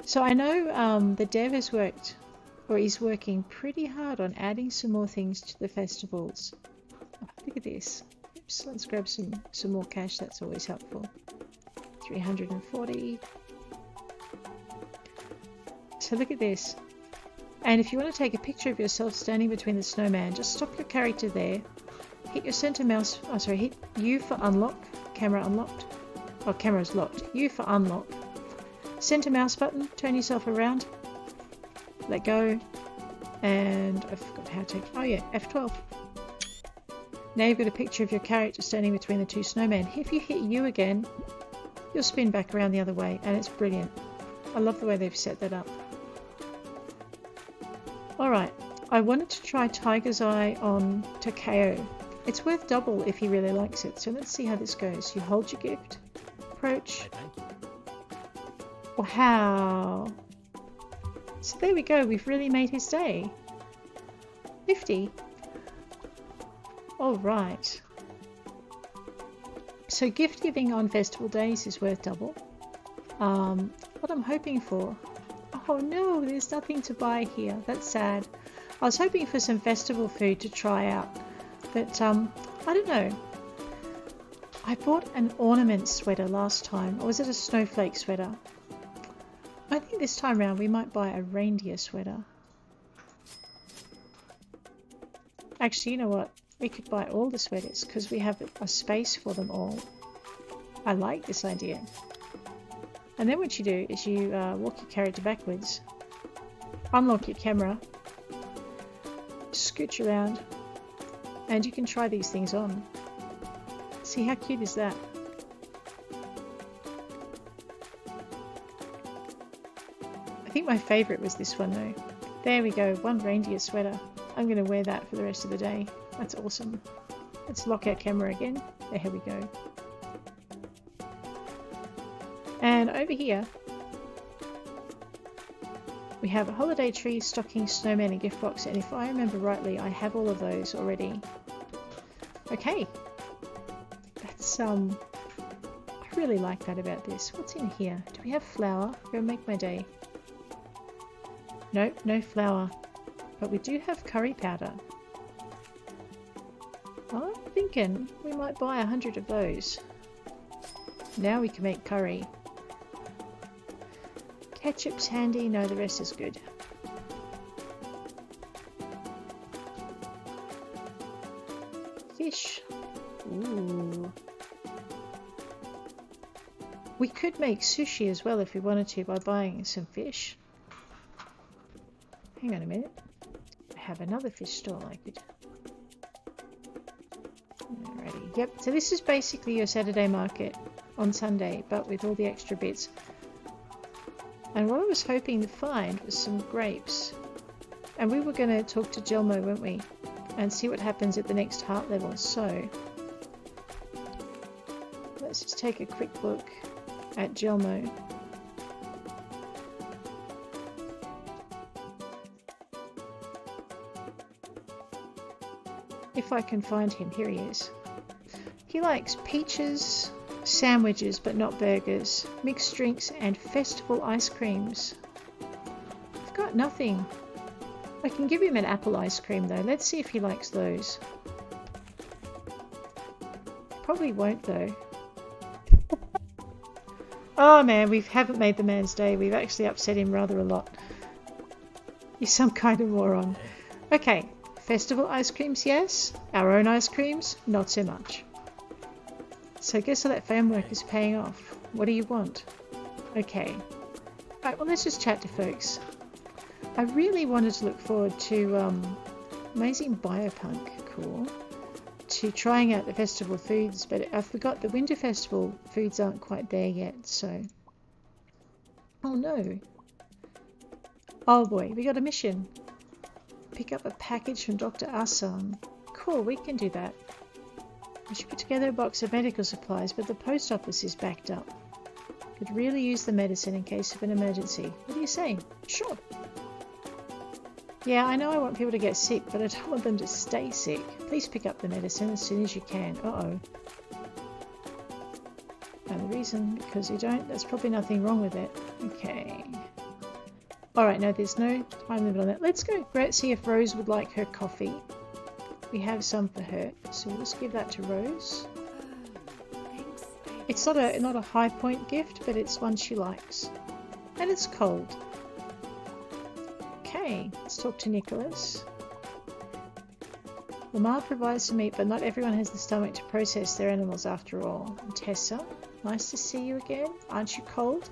So I know the dev has worked, or is working pretty hard on adding some more things to the festivals. Look at this. Oops, let's grab some more cash. That's always helpful. 340. So look at this. And if you want to take a picture of yourself standing between the snowman, just stop your character there. Hit your center mouse. Oh, sorry. Hit U for unlock. Camera unlocked. Oh, camera's locked. U for unlock. Center mouse button. Turn yourself around. Let go. And I forgot how to take. Oh yeah, F12. Now you've got a picture of your character standing between the two snowmen. If you hit U again, you'll spin back around the other way, and it's brilliant. I love the way they've set that up. Alright, I wanted to try Tiger's Eye on Takeo. It's worth double if he really likes it, so let's see how this goes. You hold your gift, approach. Wow! So there we go, we've really made his day. 50. Alright. So gift giving on festival days is worth double. What I'm hoping for... Oh, Oh no, there's nothing to buy here. That's sad. I was hoping for some festival food to try out, but I don't know. I bought an ornament sweater last time, or was it a snowflake sweater? I think this time round we might buy a reindeer sweater. Actually, you know what? We could buy all the sweaters because we have a space for them all. I like this idea. And then what you do is you walk your character backwards, unlock your camera, scooch around, and you can try these things on. See how cute is that? I think my favourite was this one though. There we go, one reindeer sweater. I'm going to wear that for the rest of the day. That's awesome. Let's lock our camera again. There we go. And over here we have a holiday tree, stocking, snowman and gift box, and if I remember rightly I have all of those already. Okay. That's I really like that about this. What's in here? Do we have flour? Go make my day. Nope, no flour. But we do have curry powder. I'm thinking we might buy 100 of those. Now we can make curry. Ketchup's handy. No, the rest is good. Fish. Ooh. We could make sushi as well if we wanted to by buying some fish. Hang on a minute. I have another fish stall I could... Alrighty. Yep, so this is basically your Saturday market on Sunday, but with all the extra bits. And what I was hoping to find was some grapes. And we were going to talk to Gelmo, weren't we? And see what happens at the next heart level. So, let's just take a quick look at Gelmo. If I can find him, here he is. He likes peaches, sandwiches but not burgers, mixed drinks and festival ice creams. I've got nothing. I can give him an apple ice cream though. Let's see if he likes those. Probably won't though. Oh man, we haven't made the man's day. We've actually upset him rather a lot. He's some kind of moron. Okay, festival ice creams, yes. Our own ice creams, not so much. So I guess all that fan work is paying off. What do you want? Okay. Alright, well let's just chat to folks. I really wanted to look forward to amazing biopunk, cool, to trying out the festival foods, but I forgot the winter festival foods aren't quite there yet, so... Oh no. Oh boy, we got a mission. Pick up a package from Dr. Asan. Cool, we can do that. I should put together a box of medical supplies, but the post office is backed up. Could really use the medicine in case of an emergency. What do you say? Sure. Yeah, I know I want people to get sick, but I don't want them to stay sick. Please pick up the medicine as soon as you can. Uh-oh. And the reason, because you don't, there's probably nothing wrong with it. Okay. Alright, no, there's no time limit on that. Let's go see if Rose would like her coffee. We have some for her, so we'll just give that to Rose. Thanks. It's not a high point gift, but it's one she likes. And it's cold. Okay, let's talk to Nicholas. Lamar provides some meat, but not everyone has the stomach to process their animals after all. And Tessa, nice to see you again. Aren't you cold?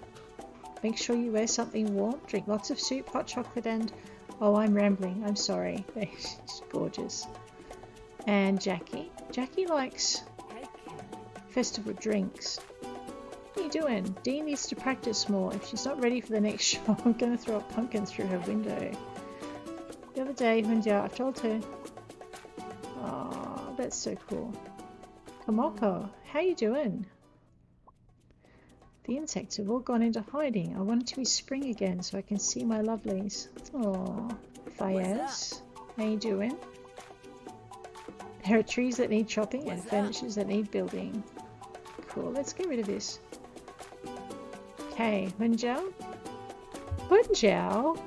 Make sure you wear something warm. Drink lots of soup, hot chocolate, and... Oh, I'm rambling. I'm sorry. She's gorgeous. And Jackie. Jackie likes festival drinks. What are you doing? Dee needs to practice more. If she's not ready for the next show, I'm going to throw a pumpkin through her window. The other day, I've told her... Oh, that's so cool. Kamoko, how you doing? The insects have all gone into hiding. I want it to be spring again so I can see my lovelies. Oh, Fayez, how you doing? There are trees that need chopping and furnitures that need building. Cool, let's get rid of this. Okay, Munjal. Punjao?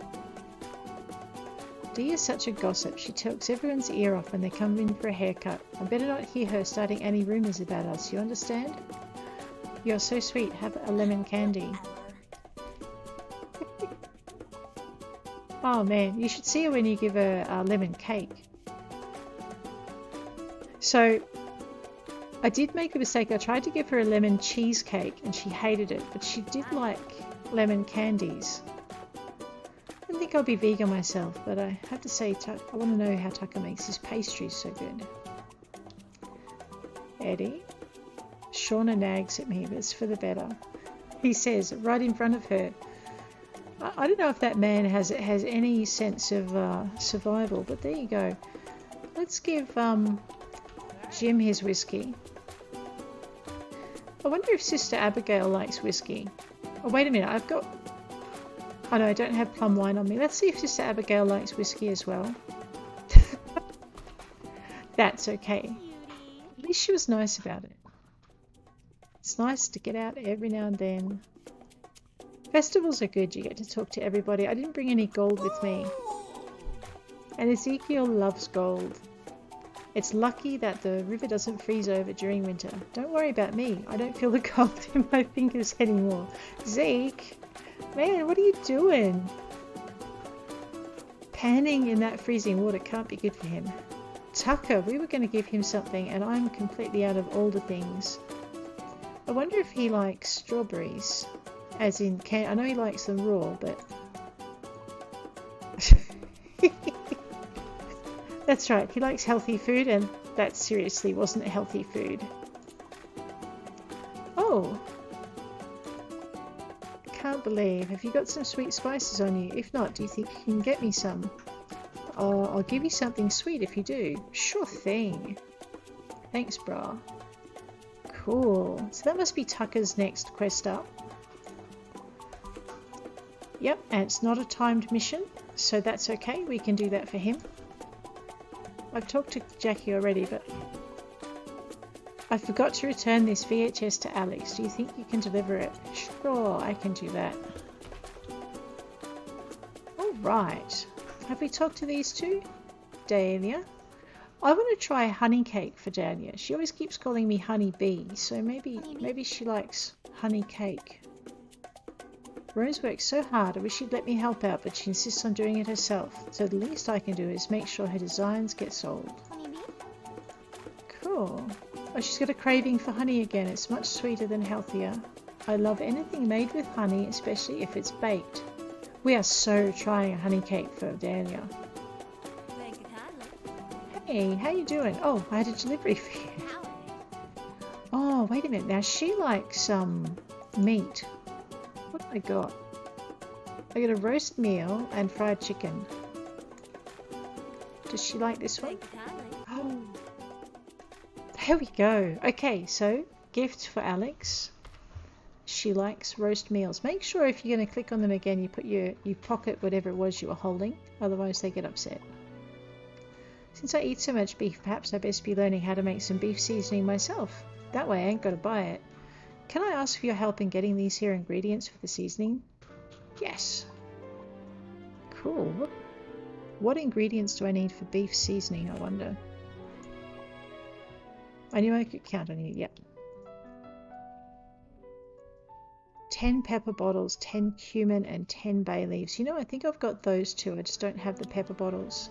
Dee is such a gossip. She talks everyone's ear off when they come in for a haircut. I better not hear her starting any rumours about us, you understand? You're so sweet. Have a lemon candy. Oh man, you should see her when you give her a lemon cake. So, I did make a mistake. I tried to give her a lemon cheesecake and she hated it, but she did like lemon candies. I don't think I'll be vegan myself, but I have to say, I want to know how Tucker makes his pastries so good. Eddie? Shauna nags at me, but it's for the better. He says, right in front of her, I don't know if that man has any sense of survival, but there you go. Let's give Jim his whiskey. I wonder if Sister Abigail likes whiskey. Oh, wait a minute, I've got... Oh no, I don't have plum wine on me. Let's see if Sister Abigail likes whiskey as well. That's okay. At least she was nice about it. It's nice to get out every now and then. Festivals are good, you get to talk to everybody. I didn't bring any gold with me. And Ezekiel loves gold. It's lucky that the river doesn't freeze over during winter. Don't worry about me. I don't feel the cold in my fingers anymore. Zeke! Man, what are you doing? Panning in that freezing water can't be good for him. Tucker, we were going to give him something and I'm completely out of all the things. I wonder if he likes strawberries. As in, I know he likes them raw, but... That's right, he likes healthy food, and that seriously wasn't healthy food. Oh! Can't believe. Have you got some sweet spices on you? If not, do you think you can get me some? Oh, I'll give you something sweet if you do. Sure thing. Thanks, brah. Cool. So that must be Tucker's next quest up. Yep, and it's not a timed mission, so that's okay. We can do that for him. I've talked to Jackie already, but I forgot to return this VHS to Alex. Do you think you can deliver it? Sure, I can do that. Alright. Have we talked to these two? Dahlia. I want to try honey cake for Dahlia. She always keeps calling me honey bee, so maybe she likes honey cake. Rose works so hard. I wish she'd let me help out, but she insists on doing it herself. So the least I can do is make sure her designs get sold. Cool. Oh, she's got a craving for honey again. It's much sweeter than healthier. I love anything made with honey, especially if it's baked. We are so trying a honey cake for Dahlia. Hey, how you doing? Oh, I had a delivery for you. Oh, wait a minute. Now she likes meat. What have I got? I got a roast meal and fried chicken. Does she like this one? Oh, there we go. Okay, so gift for Alex. She likes roast meals. Make sure if you're going to click on them again, you pocket whatever it was you were holding. Otherwise, they get upset. Since I eat so much beef, perhaps I best be learning how to make some beef seasoning myself. That way I ain't got to buy it. Can I ask for your help in getting these here ingredients for the seasoning? Yes. Cool. What ingredients do I need for beef seasoning, I wonder? I knew I could count on you. Yep. 10 pepper bottles, 10 cumin, and 10 bay leaves. You know, I think I've got those two. I just don't have the pepper bottles.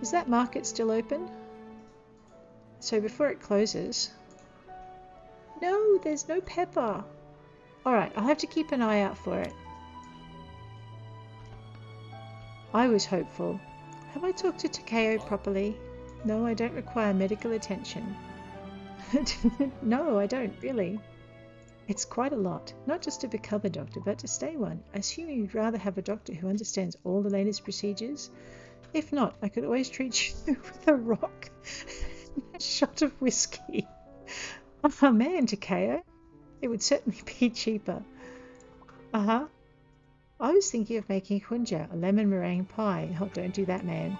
Is that market still open? So before it closes... No, there's no pepper. Alright, I'll have to keep an eye out for it. I was hopeful. Have I talked to Takeo properly? No, I don't require medical attention. No, I don't, really. It's quite a lot. Not just to become a doctor, but to stay one. I assume you'd rather have a doctor who understands all the latest procedures? If not, I could always treat you with a rock and a shot of whiskey. Oh man, Takeo. It would certainly be cheaper. I was thinking of making hunja, a lemon meringue pie. Oh, don't do that, man.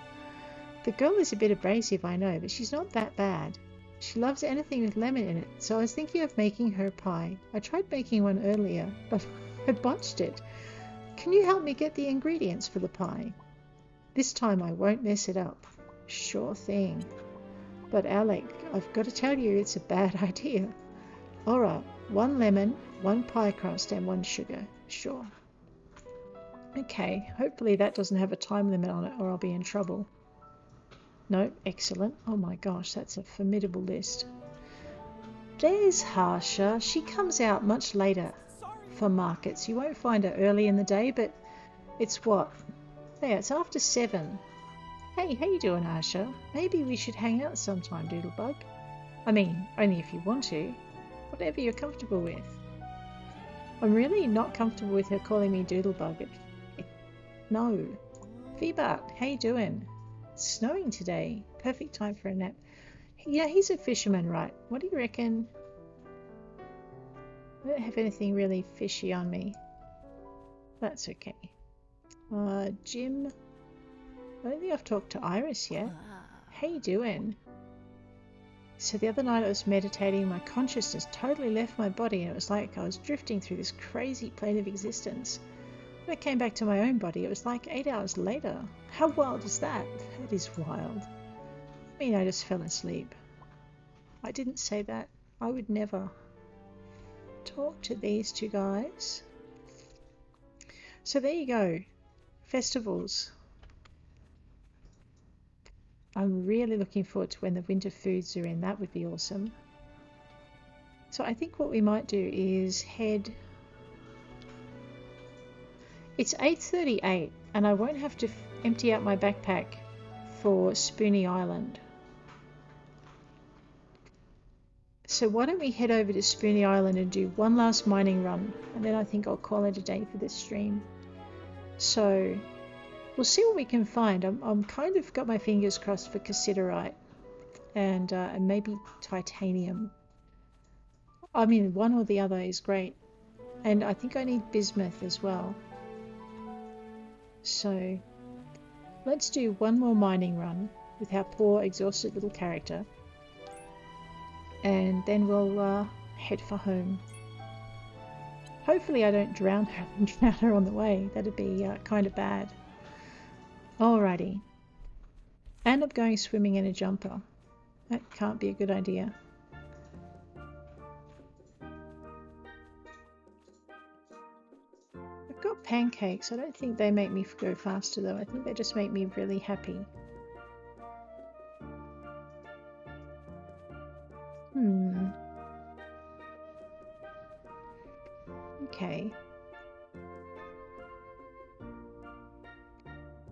The girl is a bit abrasive, I know, but she's not that bad. She loves anything with lemon in it, so I was thinking of making her pie. I tried making one earlier, but I botched it. Can you help me get the ingredients for the pie? This time I won't mess it up. Sure thing. But Alec, I've got to tell you it's a bad idea. Alright, 1 lemon, 1 pie crust and 1 sugar. Sure. Okay, hopefully that doesn't have a time limit on it or I'll be in trouble. No, excellent. Oh my gosh, that's a formidable list. There's Harsha. She comes out much later for markets. You won't find her early in the day, but it's what? Yeah, it's after 7. Hey, how you doing, Harsha? Maybe we should hang out sometime, Doodlebug. I mean, only if you want to. Whatever you're comfortable with. I'm really not comfortable with her calling me Doodlebug. No. Feebart, how you doing? It's snowing today. Perfect time for a nap. Yeah, he's a fisherman, right? What do you reckon? I don't have anything really fishy on me. That's okay. Jim. I don't think I've talked to Iris yet. How you doing? So the other night I was meditating, my consciousness totally left my body and it was like I was drifting through this crazy plane of existence. When I came back to my own body, it was like 8 hours later. How wild is that? That is wild. I mean, I just fell asleep. I didn't say that. I would never talk to these two guys. So there you go. Festivals. I'm really looking forward to when the winter foods are in. That would be awesome. So I think what we might do is head... It's 8:38 and I won't have to empty out my backpack for Spoonie Island. So why don't we head over to Spoonie Island and do one last mining run, and then I think I'll call it a day for this stream. So we'll see what we can find. I'm kind of got my fingers crossed for cassiterite and maybe titanium. I mean, one or the other is great. And I think I need bismuth as well. So let's do one more mining run with our poor exhausted little character. And then we'll head for home. Hopefully I don't drown her on the way. That'd be kind of bad. Alrighty. And I'm going swimming in a jumper. That can't be a good idea. I've got pancakes. I don't think they make me go faster though. I think they just make me really happy. Okay.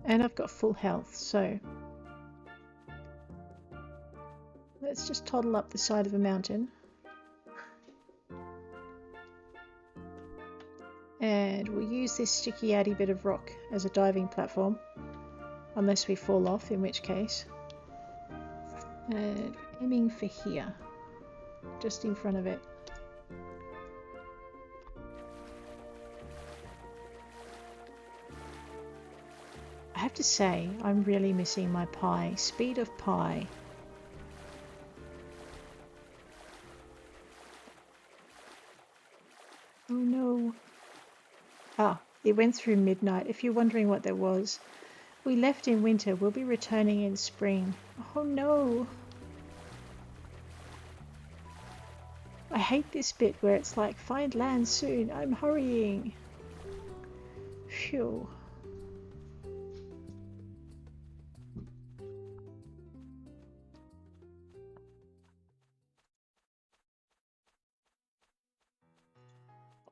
And I've got full health, so let's just toddle up the side of a mountain. And we'll use this sticky-outy bit of rock as a diving platform, unless we fall off, in which case. And aiming for here, just in front of it. I have to say, I'm really missing my pie. Speed of pie. Oh no. Ah, it went through midnight. If you're wondering what that was, we left in winter. We'll be returning in spring. Oh no. I hate this bit where it's like, find land soon. I'm hurrying. Phew.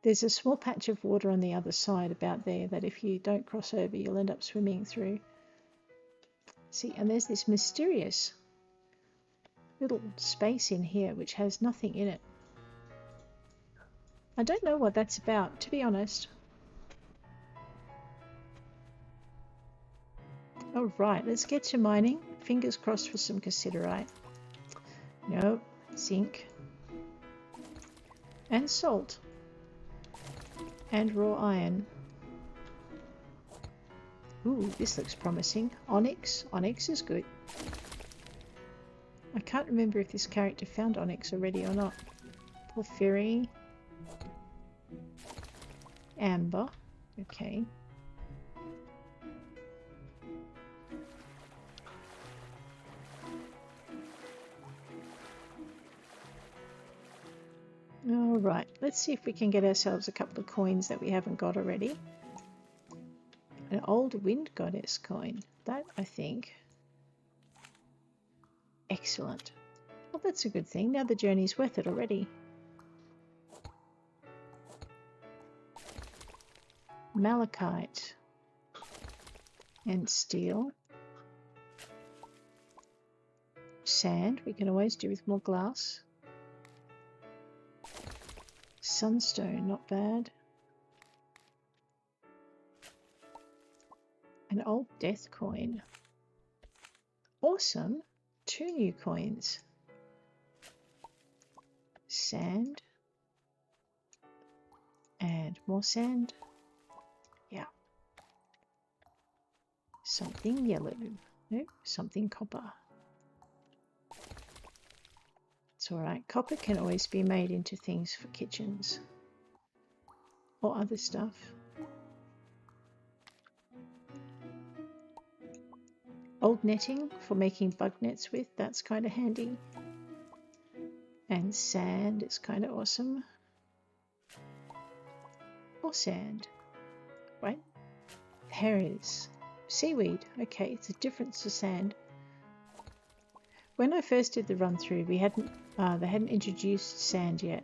There's a small patch of water on the other side about there that if you don't cross over, you'll end up swimming through. See, and there's this mysterious little space in here which has nothing in it. I don't know what that's about, to be honest. Alright, let's get to mining. Fingers crossed for some cassiterite. Nope, zinc. And salt. And raw iron. Ooh, this looks promising. Onyx. Onyx is good. I can't remember if this character found onyx already or not. Porphyry. Amber. Okay. Alright, let's see if we can get ourselves a couple of coins that we haven't got already. An old wind goddess coin. That, I think. Excellent. Well, that's a good thing. Now the journey's worth it already. Malachite. And steel. Sand. We can always do with more glass. Sunstone. Not bad. An old death coin. Awesome. 2 new coins. Sand. And more sand. Yeah. Something yellow. Nope, something copper. It's alright. Copper can always be made into things for kitchens. Or other stuff. Old netting for making bug nets with, that's kind of handy. And sand is kind of awesome. Or sand. Right? There is. Seaweed. Okay, it's a difference to sand. When I first did the run through, they hadn't introduced sand yet.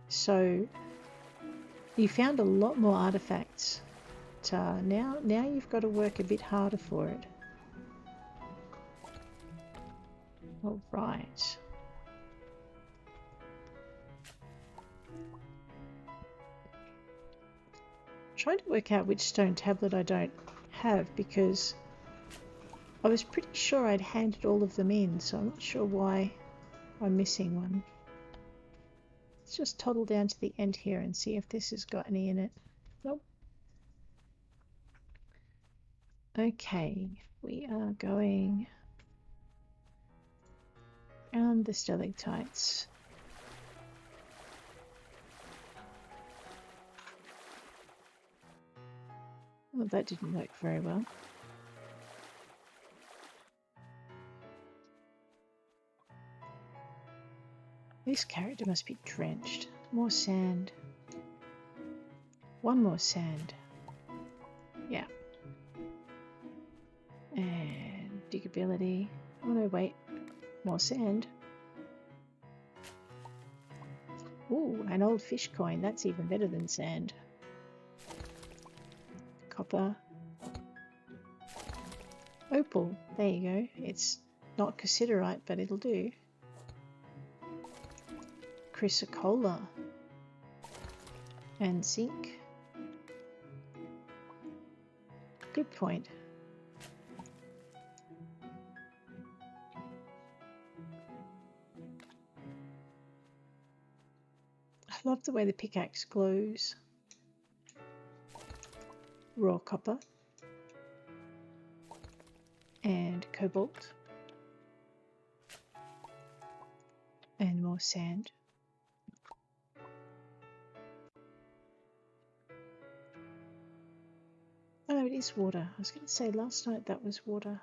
So you found a lot more artifacts. But, now you've got to work a bit harder for it. All right. Trying to work out which stone tablet I don't have because I was pretty sure I'd handed all of them in, so I'm not sure why I'm missing one. Let's just toddle down to the end here and see if this has got any in it. Nope. Okay, we are going around the stalactites. Well, that didn't work very well. This character must be drenched. More sand. One more sand. Yeah. And diggability. Oh no, wait. More sand. Ooh, an old fish coin. That's even better than sand. Copper. Opal. There you go. It's not cassiterite, but it'll do. Chrysocolla. And zinc. Good point. I love the way the pickaxe glows. Raw copper. And cobalt. And more sand. Oh no, it is water. I was going to say last night that was water.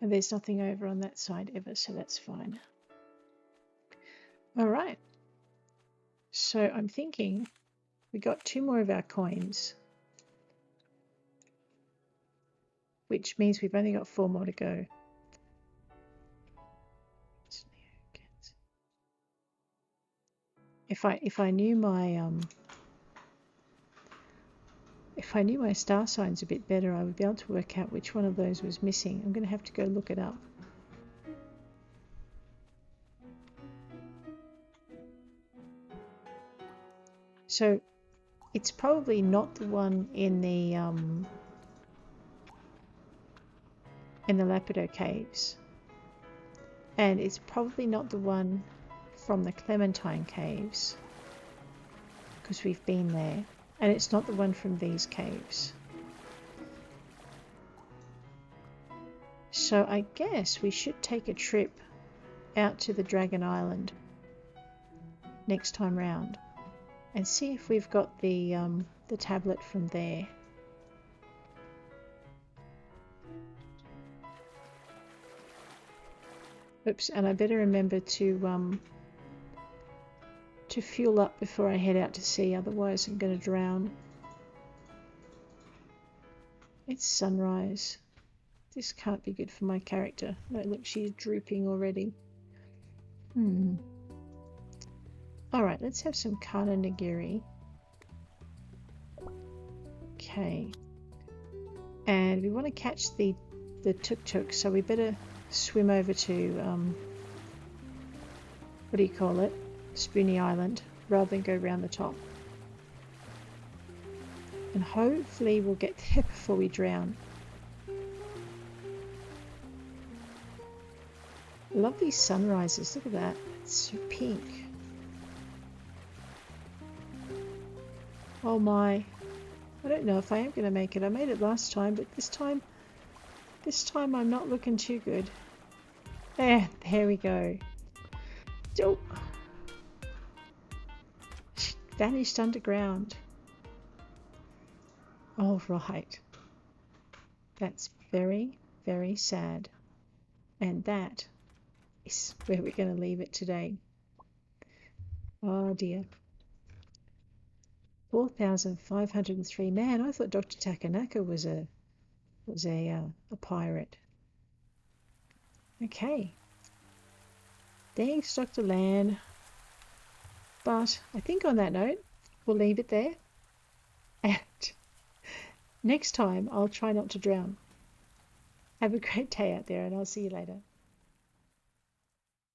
And there's nothing over on that side ever, so that's fine. Alright. So I'm thinking we got 2 more of our coins. Which means we've only got 4 more to go. If I knew my star signs a bit better, I would be able to work out which one of those was missing. I'm going to have to go look it up. So it's probably not the one in the Lapidot caves, and it's probably not the one from the Clementine caves because we've been there, and it's not the one from these caves. So I guess we should take a trip out to the Dragon Island next time round and see if we've got the tablet from there. Oops, and I better remember to to fuel up before I head out to sea, otherwise I'm going to drown. It's sunrise. This can't be good for my character. No, look, she's drooping already. Alright, let's have some kana nigiri. Okay. And we want to catch the tuk-tuk, so we better swim over to, what do you call it? Spoonie Island, rather than go around the top. And hopefully we'll get there before we drown. I love these sunrises, look at that. It's so pink. Oh my. I don't know if I am going to make it. I made it last time, but this time I'm not looking too good. There we go. Oh. She vanished underground. All right. That's very, very sad. And that is where we're going to leave it today. Oh dear. 4,503. Man, I thought Dr. Takanaka was a pirate. Okay. Thanks, Dr. Lan. But I think on that note, we'll leave it there. And next time, I'll try not to drown. Have a great day out there, and I'll see you later.